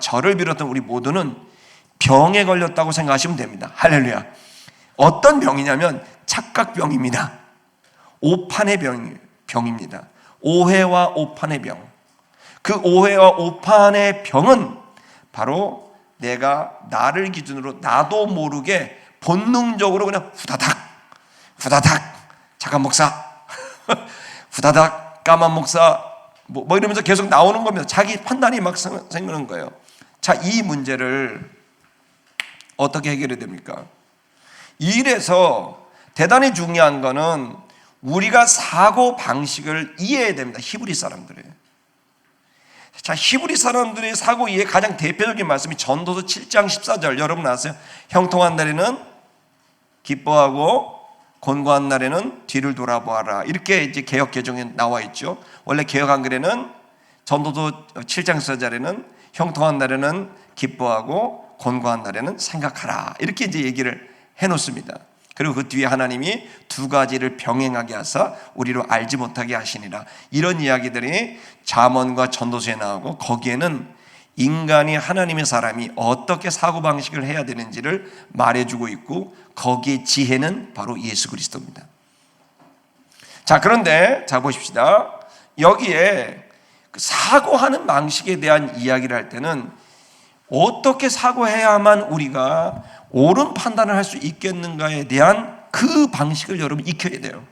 우리 모두는 병에 걸렸다고 생각하시면 됩니다. 할렐루야. 어떤 병이냐면 착각병입니다. 오판의 병입니다. 오해와 오판의 병. 그 오해와 오판의 병은 바로 내가 나를 기준으로 나도 모르게 본능적으로 그냥 후다닥 작은 목사 후다닥 까만 목사 뭐 이러면서 계속 나오는 겁니다. 자기 판단이 막 생기는 거예요. 자, 이 문제를 어떻게 해결해야 됩니까? 이래서 대단히 중요한 거는 우리가 사고 방식을 이해해야 됩니다. 히브리 사람들의. 자, 히브리 사람들의 사고 이해 가장 대표적인 말씀이 전도서 7장 14절. 여러분 아세요? 형통한 날에는 기뻐하고 곤고한 날에는 뒤를 돌아보아라. 이렇게 이제 개역 개정에 나와 있죠. 원래 개역 한글에는 전도서 7장 14절에는 형통한 날에는 기뻐하고 곤고한 날에는 생각하라. 이렇게 이제 얘기를 해 놓습니다. 그리고 그 뒤에 하나님이 두 가지를 병행하게 하사 우리로 알지 못하게 하시니라. 이런 이야기들이 잠언과 전도서에 나오고, 거기에는 인간이 하나님의 사람이 어떻게 사고방식을 해야 되는지를 말해주고 있고, 거기에 지혜는 바로 예수 그리스도입니다. 자, 그런데 자 보십시다. 여기에 사고하는 방식에 대한 이야기를 할 때는 어떻게 사고해야만 우리가 옳은 판단을 할 수 있겠는가에 대한 그 방식을 여러분 익혀야 돼요.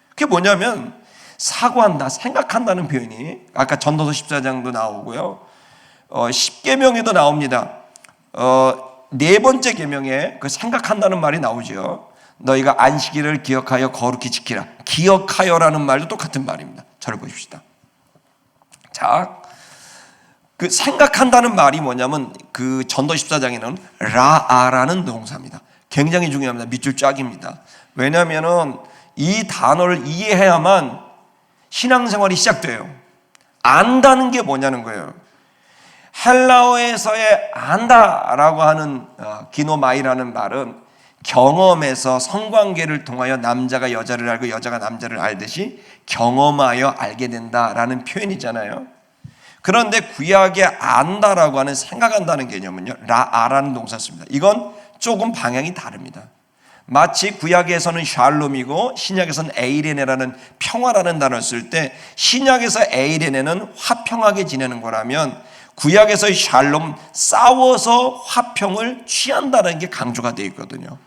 그게 뭐냐면 사고한다, 생각한다는 표현이 아까 전도서 14장도 나오고요. 10계명에도 나옵니다. 네 번째 계명에 그 생각한다는 말이 나오죠. 너희가 안식일을 기억하여 거룩히 지키라. 기억하여라는 말도 똑같은 말입니다. 저를 보십시다. 자, 그 생각한다는 말이 뭐냐면 그 전도 14장에는 라아라는 동사입니다. 굉장히 중요합니다. 밑줄 짝입니다. 왜냐하면 이 단어를 이해해야만 신앙생활이 시작돼요. 안다는 게 뭐냐는 거예요. 헬라어에서의 안다라고 하는 기노마이라는 말은 경험에서 성관계를 통하여 남자가 여자를 알고 여자가 남자를 알듯이 경험하여 알게 된다라는 표현이잖아요. 그런데 구약에 안다라고 하는 생각한다는 개념은요, 라아라는 동사 씁니다. 이건 조금 방향이 다릅니다. 마치 구약에서는 샬롬이고 신약에서는 에이레네라는 평화라는 단어를 쓸 때, 신약에서 에이레네는 화평하게 지내는 거라면 구약에서의 샬롬, 싸워서 화평을 취한다는 게 강조가 되어 있거든요.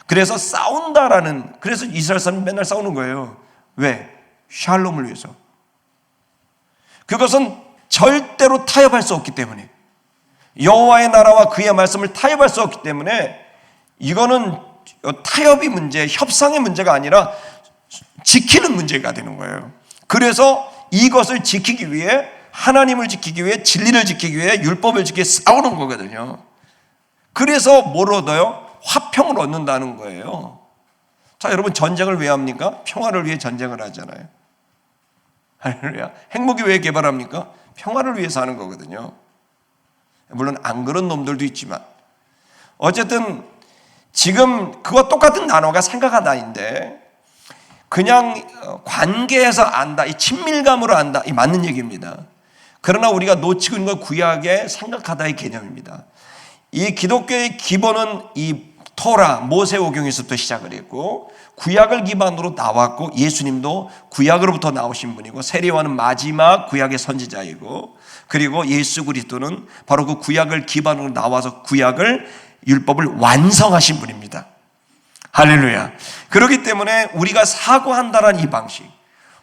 그래서 싸운다라는, 그래서 이스라엘 사람은 맨날 싸우는 거예요. 왜? 샬롬을 위해서. 그것은 절대로 타협할 수 없기 때문에, 여호와의 나라와 그의 말씀을 타협할 수 없기 때문에, 이거는 타협이 문제, 협상의 문제가 아니라 지키는 문제가 되는 거예요. 그래서 이것을 지키기 위해, 하나님을 지키기 위해, 진리를 지키기 위해, 율법을 지키기 위해 싸우는 거거든요. 그래서 뭘 얻어요? 화평을 얻는다는 거예요. 자, 여러분 전쟁을 왜 합니까? 평화를 위해 전쟁을 하잖아요. 할렐루야. 핵무기 왜 개발합니까? 평화를 위해서 하는 거거든요. 물론 안 그런 놈들도 있지만, 어쨌든 지금 그와 똑같은 단어가 생각하다인데, 그냥 관계에서 안다, 이 친밀감으로 안다, 이 맞는 얘기입니다. 그러나 우리가 놓치고 있는 건 구약의 생각하다의 개념입니다. 이 기독교의 기본은 이 토라, 모세오경에서부터 시작을 했고 구약을 기반으로 나왔고 예수님도 구약으로부터 나오신 분이고 세례요한은 마지막 구약의 선지자이고 그리고 예수 그리스도는 바로 그 구약을 기반으로 나와서 구약을 율법을 완성하신 분입니다. 할렐루야. 그렇기 때문에 우리가 사고한다는 이 방식,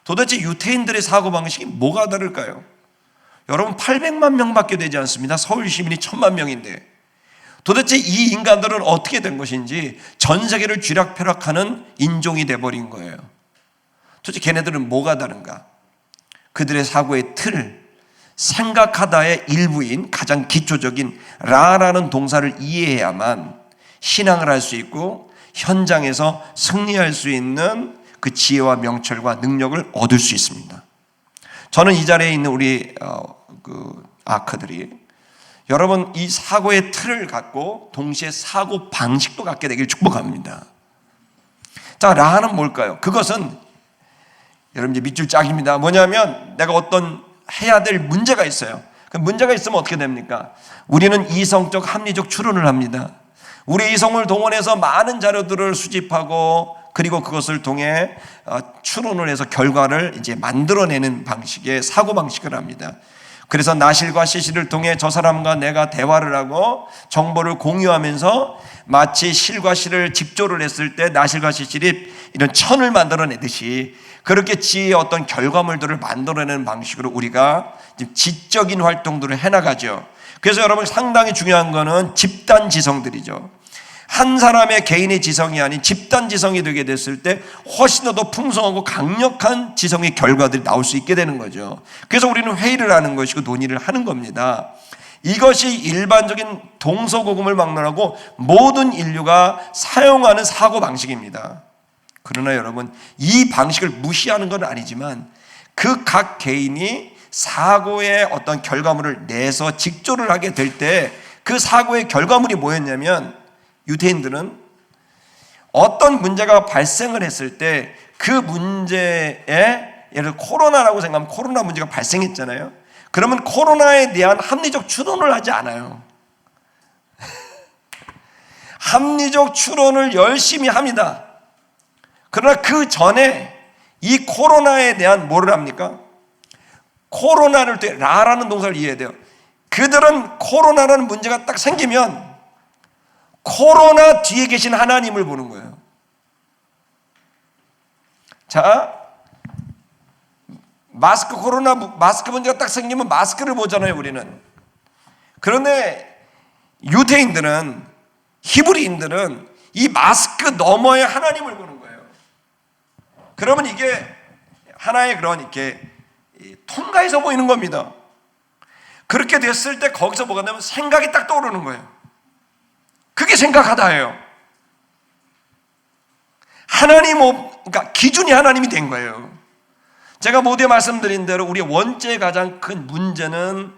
도대체 유태인들의 사고방식이 뭐가 다를까요? 여러분 800만 명밖에 되지 않습니다. 서울 시민이 1000만 명인데 도대체 이 인간들은 어떻게 된 것인지 전 세계를 쥐락펴락하는 인종이 돼버린 거예요. 도대체 걔네들은 뭐가 다른가? 그들의 사고의 틀, 생각하다의 일부인 가장 기초적인 라라는 동사를 이해해야만 신앙을 할 수 있고 현장에서 승리할 수 있는 그 지혜와 명철과 능력을 얻을 수 있습니다. 저는 이 자리에 있는 우리 아크들이 여러분 이 사고의 틀을 갖고 동시에 사고 방식도 갖게 되길 축복합니다. 자, 라는 뭘까요? 그것은 여러분 이제 밑줄 짝입니다. 뭐냐면 내가 어떤 해야 될 문제가 있어요. 그 문제가 있으면 어떻게 됩니까? 우리는 이성적 합리적 추론을 합니다. 우리 이성을 동원해서 많은 자료들을 수집하고 그리고 그것을 통해 추론을 해서 결과를 이제 만들어내는 방식의 사고방식을 합니다. 그래서 나실과 시실을 통해 저 사람과 내가 대화를 하고 정보를 공유하면서 마치 실과 실을 직조를 했을 때 나실과 시실이 이런 천을 만들어내듯이 그렇게 지혜의 어떤 결과물들을 만들어내는 방식으로 우리가 지적인 활동들을 해나가죠. 그래서 여러분 상당히 중요한 거는 집단 지성들이죠. 한 사람의 개인의 지성이 아닌 집단 지성이 되게 됐을 때 훨씬 더 풍성하고 강력한 지성의 결과들이 나올 수 있게 되는 거죠. 그래서 우리는 회의를 하는 것이고 논의를 하는 겁니다. 이것이 일반적인 동서고금을 막론하고 모든 인류가 사용하는 사고방식입니다. 그러나 여러분 이 방식을 무시하는 건 아니지만 그 각 개인이 사고의 어떤 결과물을 내서 직조를 하게 될 때 그 사고의 결과물이 뭐였냐면 유대인들은 어떤 문제가 발생을 했을 때 그 문제에 예를 들어 코로나라고 생각하면 코로나 문제가 발생했잖아요. 그러면 코로나에 대한 합리적 추론을 하지 않아요. 합리적 추론을 열심히 합니다. 그러나 그 전에 이 코로나에 대한 뭐를 합니까? 코로나를 때 라라는 동사를 이해해야 돼요. 그들은 코로나라는 문제가 딱 생기면 코로나 뒤에 계신 하나님을 보는 거예요. 자, 코로나 마스크 문제가 딱 생기면 마스크를 보잖아요, 우리는. 그런데 유대인들은, 히브리인들은 이 마스크 너머에 하나님을 보는 거예요. 그러면 이게 하나의 그런 이렇게 통과해서 보이는 겁니다. 그렇게 됐을 때 거기서 뭐가 되면 생각이 딱 떠오르는 거예요. 그게 생각하다예요. 그러니까 기준이 하나님이 된 거예요. 제가 모두에 말씀드린 대로 우리의 원죄의 가장 큰 문제는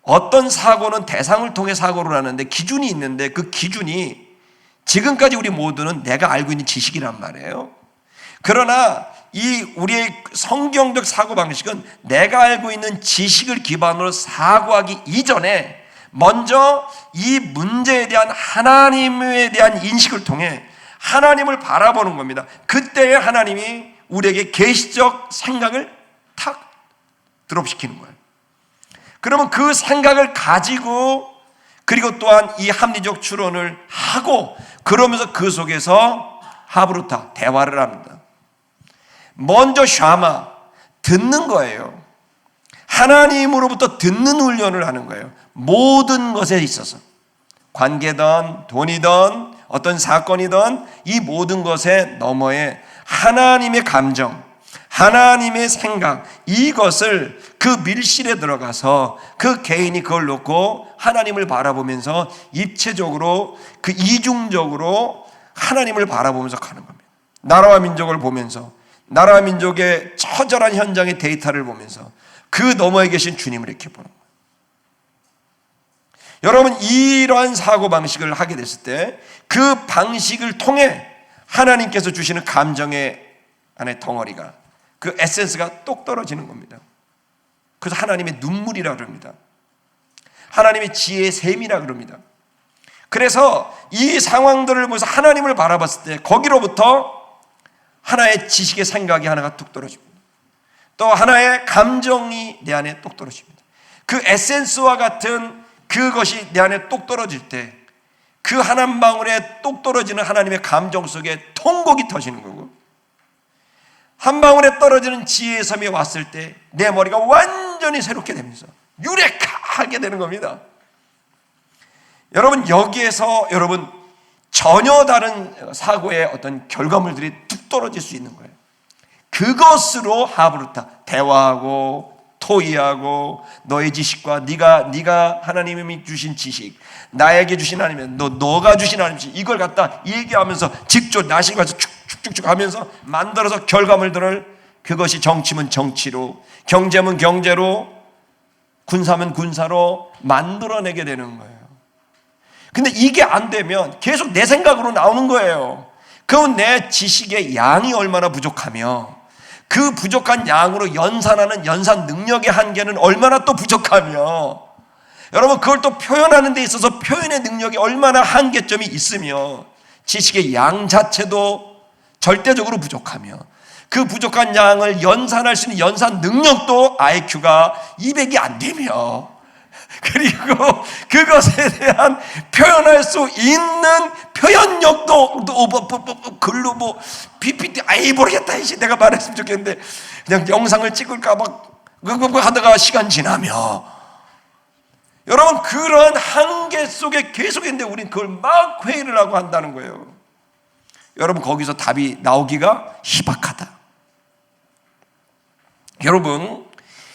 어떤 사고는 대상을 통해 사고를 하는데 기준이 있는데 그 기준이 지금까지 우리 모두는 내가 알고 있는 지식이란 말이에요. 그러나 이 우리의 성경적 사고방식은 내가 알고 있는 지식을 기반으로 사고하기 이전에 먼저 이 문제에 대한 하나님에 대한 인식을 통해 하나님을 바라보는 겁니다. 그때에 하나님이 우리에게 계시적 생각을 탁 드롭시키는 거예요. 그러면 그 생각을 가지고 그리고 또한 이 합리적 추론을 하고 그러면서 그 속에서 하브루타 대화를 합니다. 먼저 샤마 듣는 거예요. 하나님으로부터 듣는 훈련을 하는 거예요. 모든 것에 있어서 관계든 돈이든 어떤 사건이든 이 모든 것의 너머에 하나님의 감정, 하나님의 생각 이것을 그 밀실에 들어가서 그 개인이 그걸 놓고 하나님을 바라보면서 입체적으로 그 이중적으로 하나님을 바라보면서 가는 겁니다. 나라와 민족을 보면서 나라와 민족의 처절한 현장의 데이터를 보면서 그 너머에 계신 주님을 이렇게 보는 거예요. 여러분 이러한 사고방식을 하게 됐을 때 그 방식을 통해 하나님께서 주시는 감정의 하나의 덩어리가, 그 에센스가 똑 떨어지는 겁니다. 그래서 하나님의 눈물이라 그럽니다. 하나님의 지혜의 샘이라 그럽니다. 그래서 이 상황들을 보면서 하나님을 바라봤을 때 거기로부터 하나의 지식의 생각이 하나가 뚝 떨어집니다. 또 하나의 감정이 내 안에 똑 떨어집니다. 그 에센스와 같은 그것이 내 안에 똑 떨어질 때 그 한 방울에 똑 떨어지는 하나님의 감정 속에 통곡이 터지는 거고, 한 방울에 떨어지는 지혜의 섬이 왔을 때 내 머리가 완전히 새롭게 되면서 유레카하게 되는 겁니다. 여러분, 여기에서 여러분 전혀 다른 사고의 어떤 결과물들이 뚝 떨어질 수 있는 거예요. 그것으로 하브루타 대화하고 토의하고 너의 지식과 네가 하나님이 주신 지식, 나에게 주신 하나님, 너가 주신 하나님, 이걸 갖다 얘기하면서 직접 나시면서 쭉쭉쭉 하면서 만들어서 결과물들을, 그것이 정치면 정치로, 경제면 경제로, 군사면 군사로 만들어내게 되는 거예요. 근데 이게 안 되면 계속 내 생각으로 나오는 거예요. 그럼 내 지식의 양이 얼마나 부족하며, 그 부족한 양으로 연산하는 연산 능력의 한계는 얼마나 또 부족하며, 여러분 그걸 또 표현하는 데 있어서 표현의 능력이 얼마나 한계점이 있으며, 지식의 양 자체도 절대적으로 부족하며, 그 부족한 양을 연산할 수 있는 연산 능력도 IQ가 200이 안 되며, 그리고 그것에 대한 표현할 수 있는 표현력도 글로 뭐 PPT 모르겠다, 이제 내가 말했으면 좋겠는데 그냥 영상을 찍을까 막 하다가 시간 지나며, 여러분 그런 한계 속에 계속 있는데 우린 그걸 막 회의를 하고 한다는 거예요. 여러분 거기서 답이 나오기가 희박하다. 여러분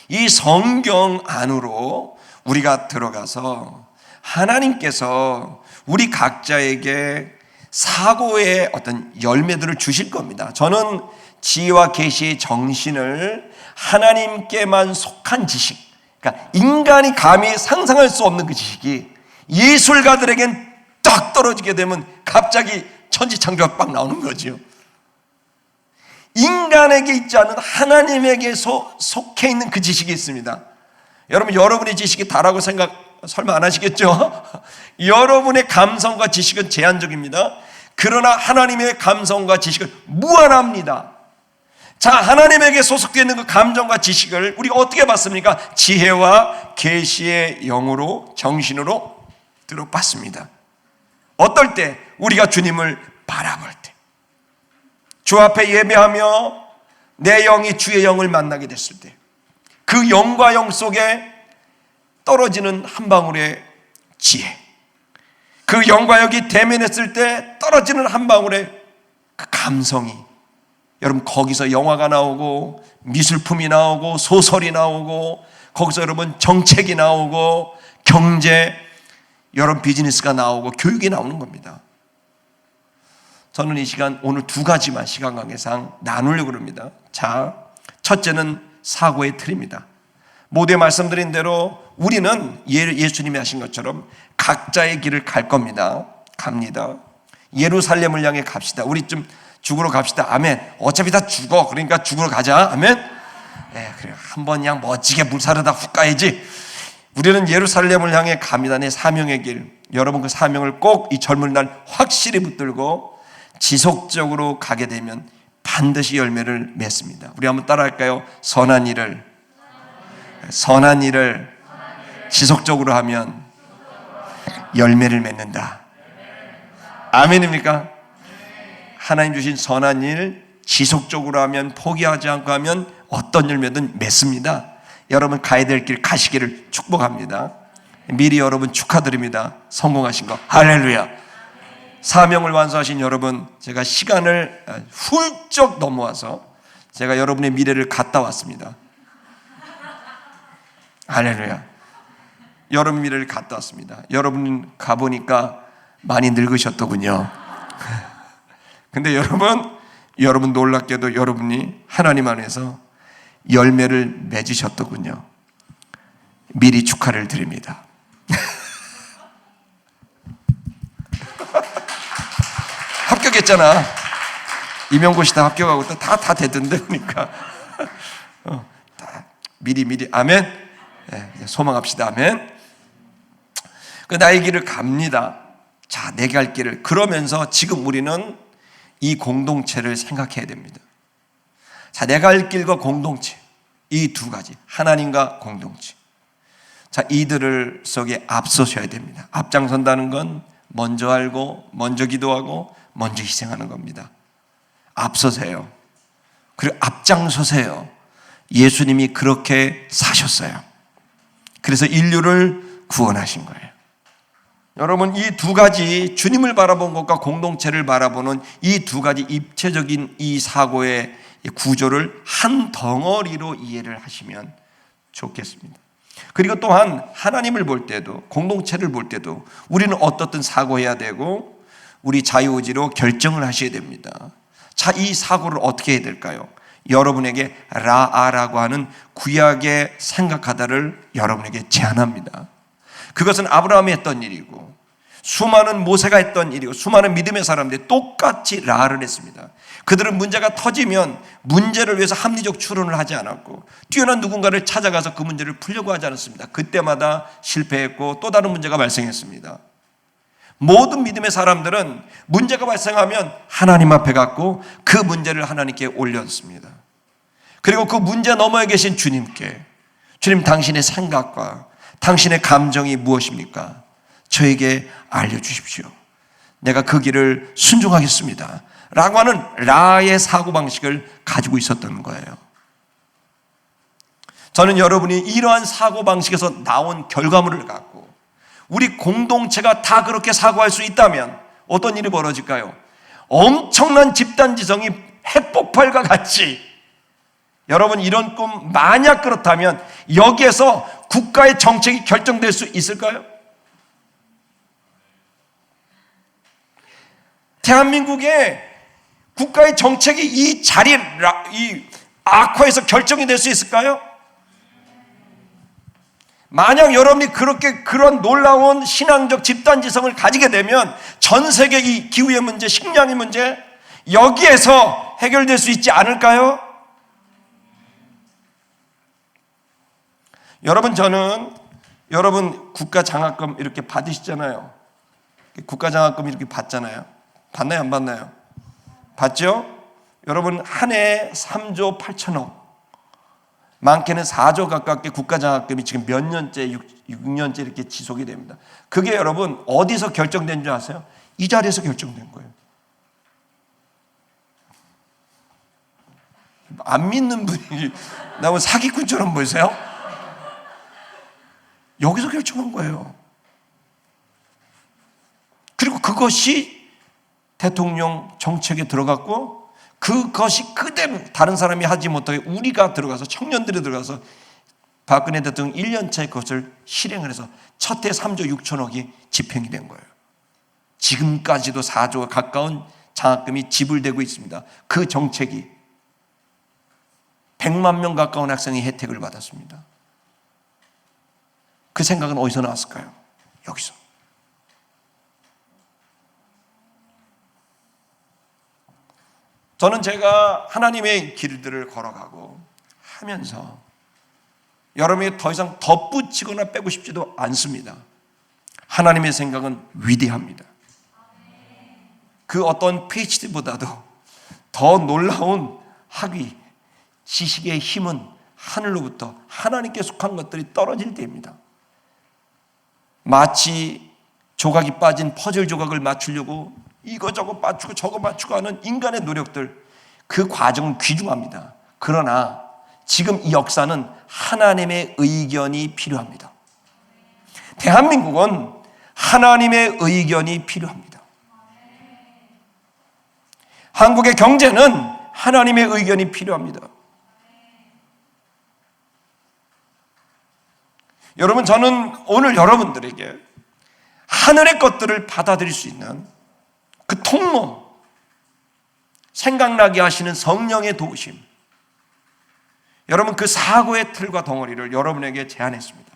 이 성경 안으로 우리가 들어가서 하나님께서 우리 각자에게 사고의 어떤 열매들을 주실 겁니다. 저는 지혜와 계시의 정신을 하나님께만 속한 지식, 그러니까 인간이 감히 상상할 수 없는 그 지식이 예술가들에겐 딱 떨어지게 되면 갑자기 천지창조가 빡 나오는 거죠. 인간에게 있지 않은 하나님에게 속해 있는 그 지식이 있습니다. 여러분, 여러분의 지식이 다라고 생각 설마 안 하시겠죠? 여러분의 감성과 지식은 제한적입니다. 그러나 하나님의 감성과 지식은 무한합니다. 자, 하나님에게 소속되어 있는 그 감정과 지식을 우리가 어떻게 받습니까? 지혜와 계시의 영으로, 정신으로 들어받습니다. 어떨 때? 우리가 주님을 바라볼 때, 주 앞에 예배하며 내 영이 주의 영을 만나게 됐을 때, 그 영과 영 속에 떨어지는 한 방울의 지혜, 그 영과 영이 대면했을 때 떨어지는 한 방울의 그 감성이, 여러분 거기서 영화가 나오고 미술품이 나오고 소설이 나오고 거기서 여러분 정책이 나오고 경제, 여러분 비즈니스가 나오고 교육이 나오는 겁니다. 저는 이 시간 오늘 두 가지만 시간 관계상 나누려고 합니다. 자, 첫째는 사고의 틀입니다. 모두에 말씀드린 대로 우리는 예수님이 하신 것처럼 각자의 길을 갈 겁니다. 갑니다. 예루살렘을 향해 갑시다. 우리 좀 죽으러 갑시다. 아멘. 어차피 다 죽어. 그러니까 죽으러 가자. 아멘. 그래. 한번 그냥 멋지게 물사르다 훅 가야지. 우리는 예루살렘을 향해 갑니다. 내 사명의 길. 여러분 그 사명을 꼭 이 젊은 날 확실히 붙들고 지속적으로 가게 되면 반드시 열매를 맺습니다. 우리 한번 따라할까요? 선한 일을 지속적으로 하면 열매를 맺는다. 아멘입니까? 하나님 주신 선한 일 지속적으로 하면, 포기하지 않고 하면 어떤 열매든 맺습니다. 여러분 가야 될 길 가시기를 축복합니다. 미리 여러분 축하드립니다. 성공하신 거 할렐루야. 사명을 완수하신 여러분, 제가 시간을 훌쩍 넘어와서 제가 여러분의 미래를 갔다 왔습니다. 할렐루야. 여러분 미래를 갔다 왔습니다. 여러분 가보니까 많이 늙으셨더군요. 근데 여러분 놀랍게도 여러분이 하나님 안에서 열매를 맺으셨더군요. 미리 축하를 드립니다. 합격했잖아. 임용고시 다 합격하고 다 되던데 보니까 다 미리 아멘. 네, 소망합시다. 아멘. 그 나의 길을 갑니다. 자, 내 갈 길을. 그러면서 지금 우리는 이 공동체를 생각해야 됩니다. 자, 내 갈 길과 공동체, 이 두 가지, 하나님과 공동체. 자, 이들을 속에 앞서셔야 됩니다. 앞장선다는 건 먼저 알고, 먼저 기도하고, 먼저 희생하는 겁니다. 앞서세요. 그리고 앞장서세요. 예수님이 그렇게 사셨어요. 그래서 인류를 구원하신 거예요. 여러분, 이 두 가지, 주님을 바라본 것과 공동체를 바라보는 이 두 가지 입체적인 이 사고의 구조를 한 덩어리로 이해를 하시면 좋겠습니다. 그리고 또한 하나님을 볼 때도, 공동체를 볼 때도 우리는 어떻든 사고해야 되고 우리 자유의지로 결정을 하셔야 됩니다. 자, 이 사고를 어떻게 해야 될까요? 여러분에게 라아라고 하는 구약의 생각하다를 여러분에게 제안합니다. 그것은 아브라함이 했던 일이고 수많은 모세가 했던 일이고 수많은 믿음의 사람들이 똑같이 라를 했습니다. 그들은 문제가 터지면 문제를 위해서 합리적 추론을 하지 않았고 뛰어난 누군가를 찾아가서 그 문제를 풀려고 하지 않았습니다. 그때마다 실패했고 또 다른 문제가 발생했습니다. 모든 믿음의 사람들은 문제가 발생하면 하나님 앞에 갔고 그 문제를 하나님께 올렸습니다. 그리고 그 문제 너머에 계신 주님께, 주님, 당신의 생각과 당신의 감정이 무엇입니까? 저에게 알려주십시오. 내가 그 길을 순종하겠습니다. 라고 하는 라의 사고방식을 가지고 있었던 거예요. 저는 여러분이 이러한 사고방식에서 나온 결과물을 갖고 우리 공동체가 다 그렇게 사고할 수 있다면 어떤 일이 벌어질까요? 엄청난 집단지성이 핵폭발과 같이, 여러분, 이런 꿈 만약 그렇다면 여기에서 국가의 정책이 결정될 수 있을까요? 대한민국의 국가의 정책이 이 자리, 이 악화에서 결정이 될 수 있을까요? 만약 여러분이 그렇게 그런 놀라운 신앙적 집단지성을 가지게 되면 전 세계 이 기후의 문제, 식량의 문제, 여기에서 해결될 수 있지 않을까요? 여러분, 저는 여러분 국가 장학금 이렇게 받으시잖아요. 국가 장학금 이렇게 받잖아요. 받나요, 안 받나요? 받죠? 여러분, 한 해에 3조 8천억, 많게는 4조 가깝게 국가장학금이 지금 몇 년째, 6년째 이렇게 지속이 됩니다. 그게 여러분 어디서 결정된 줄 아세요? 이 자리에서 결정된 거예요. 안 믿는 분이 나무 사기꾼처럼 보이세요? 여기서 결정한 거예요. 그리고 그것이 대통령 정책에 들어갔고 그것이 그대로 다른 사람이 하지 못하게 우리가 들어가서, 청년들이 들어가서 박근혜 대통령 1년차에 그것을 실행을 해서 첫 해 3조 6천억이 집행이 된 거예요. 지금까지도 4조가 가까운 장학금이 지불되고 있습니다. 그 정책이 100만 명 가까운 학생이 혜택을 받았습니다. 그 생각은 어디서 나왔을까요? 여기서. 저는 제가 하나님의 길들을 걸어가고 하면서 여러분에게 더 이상 덧붙이거나 빼고 싶지도 않습니다. 하나님의 생각은 위대합니다. 그 어떤 PhD보다도 더 놀라운 학위, 지식의 힘은 하늘로부터 하나님께 속한 것들이 떨어질 때입니다. 마치 조각이 빠진 퍼즐 조각을 맞추려고 이거저거 맞추고 저거 맞추고 하는 인간의 노력들, 그 과정은 귀중합니다. 그러나 지금 이 역사는 하나님의 의견이 필요합니다. 대한민국은 하나님의 의견이 필요합니다. 한국의 경제는 하나님의 의견이 필요합니다. 여러분, 저는 오늘 여러분들에게 하늘의 것들을 받아들일 수 있는 그 통로, 생각나게 하시는 성령의 도우심, 여러분 그 사고의 틀과 덩어리를 여러분에게 제안했습니다.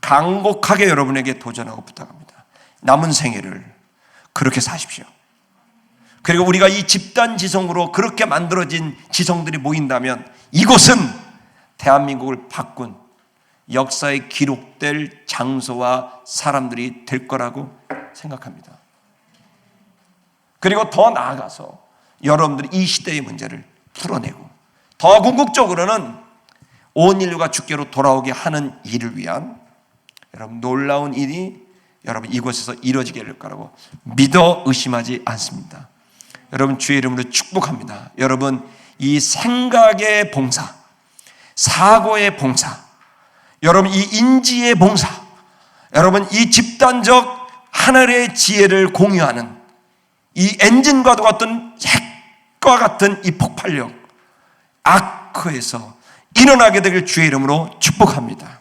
간곡하게 여러분에게 도전하고 부탁합니다. 남은 생애를 그렇게 사십시오. 그리고 우리가 이 집단 지성으로 그렇게 만들어진 지성들이 모인다면 이곳은 대한민국을 바꾼 역사에 기록될 장소와 사람들이 될 거라고 생각합니다. 그리고 더 나아가서 여러분들이 이 시대의 문제를 풀어내고 더 궁극적으로는 온 인류가 주께로 돌아오게 하는 일을 위한 여러분 놀라운 일이 여러분 이곳에서 이루어지게 될 거라고 믿어 의심하지 않습니다. 여러분 주의 이름으로 축복합니다. 여러분 이 생각의 봉사, 사고의 봉사, 여러분 이 인지의 봉사, 여러분 이 집단적 하늘의 지혜를 공유하는 이 엔진과도 같은 핵과 같은 이 폭발력 아크에서 일어나게 되길 주의 이름으로 축복합니다.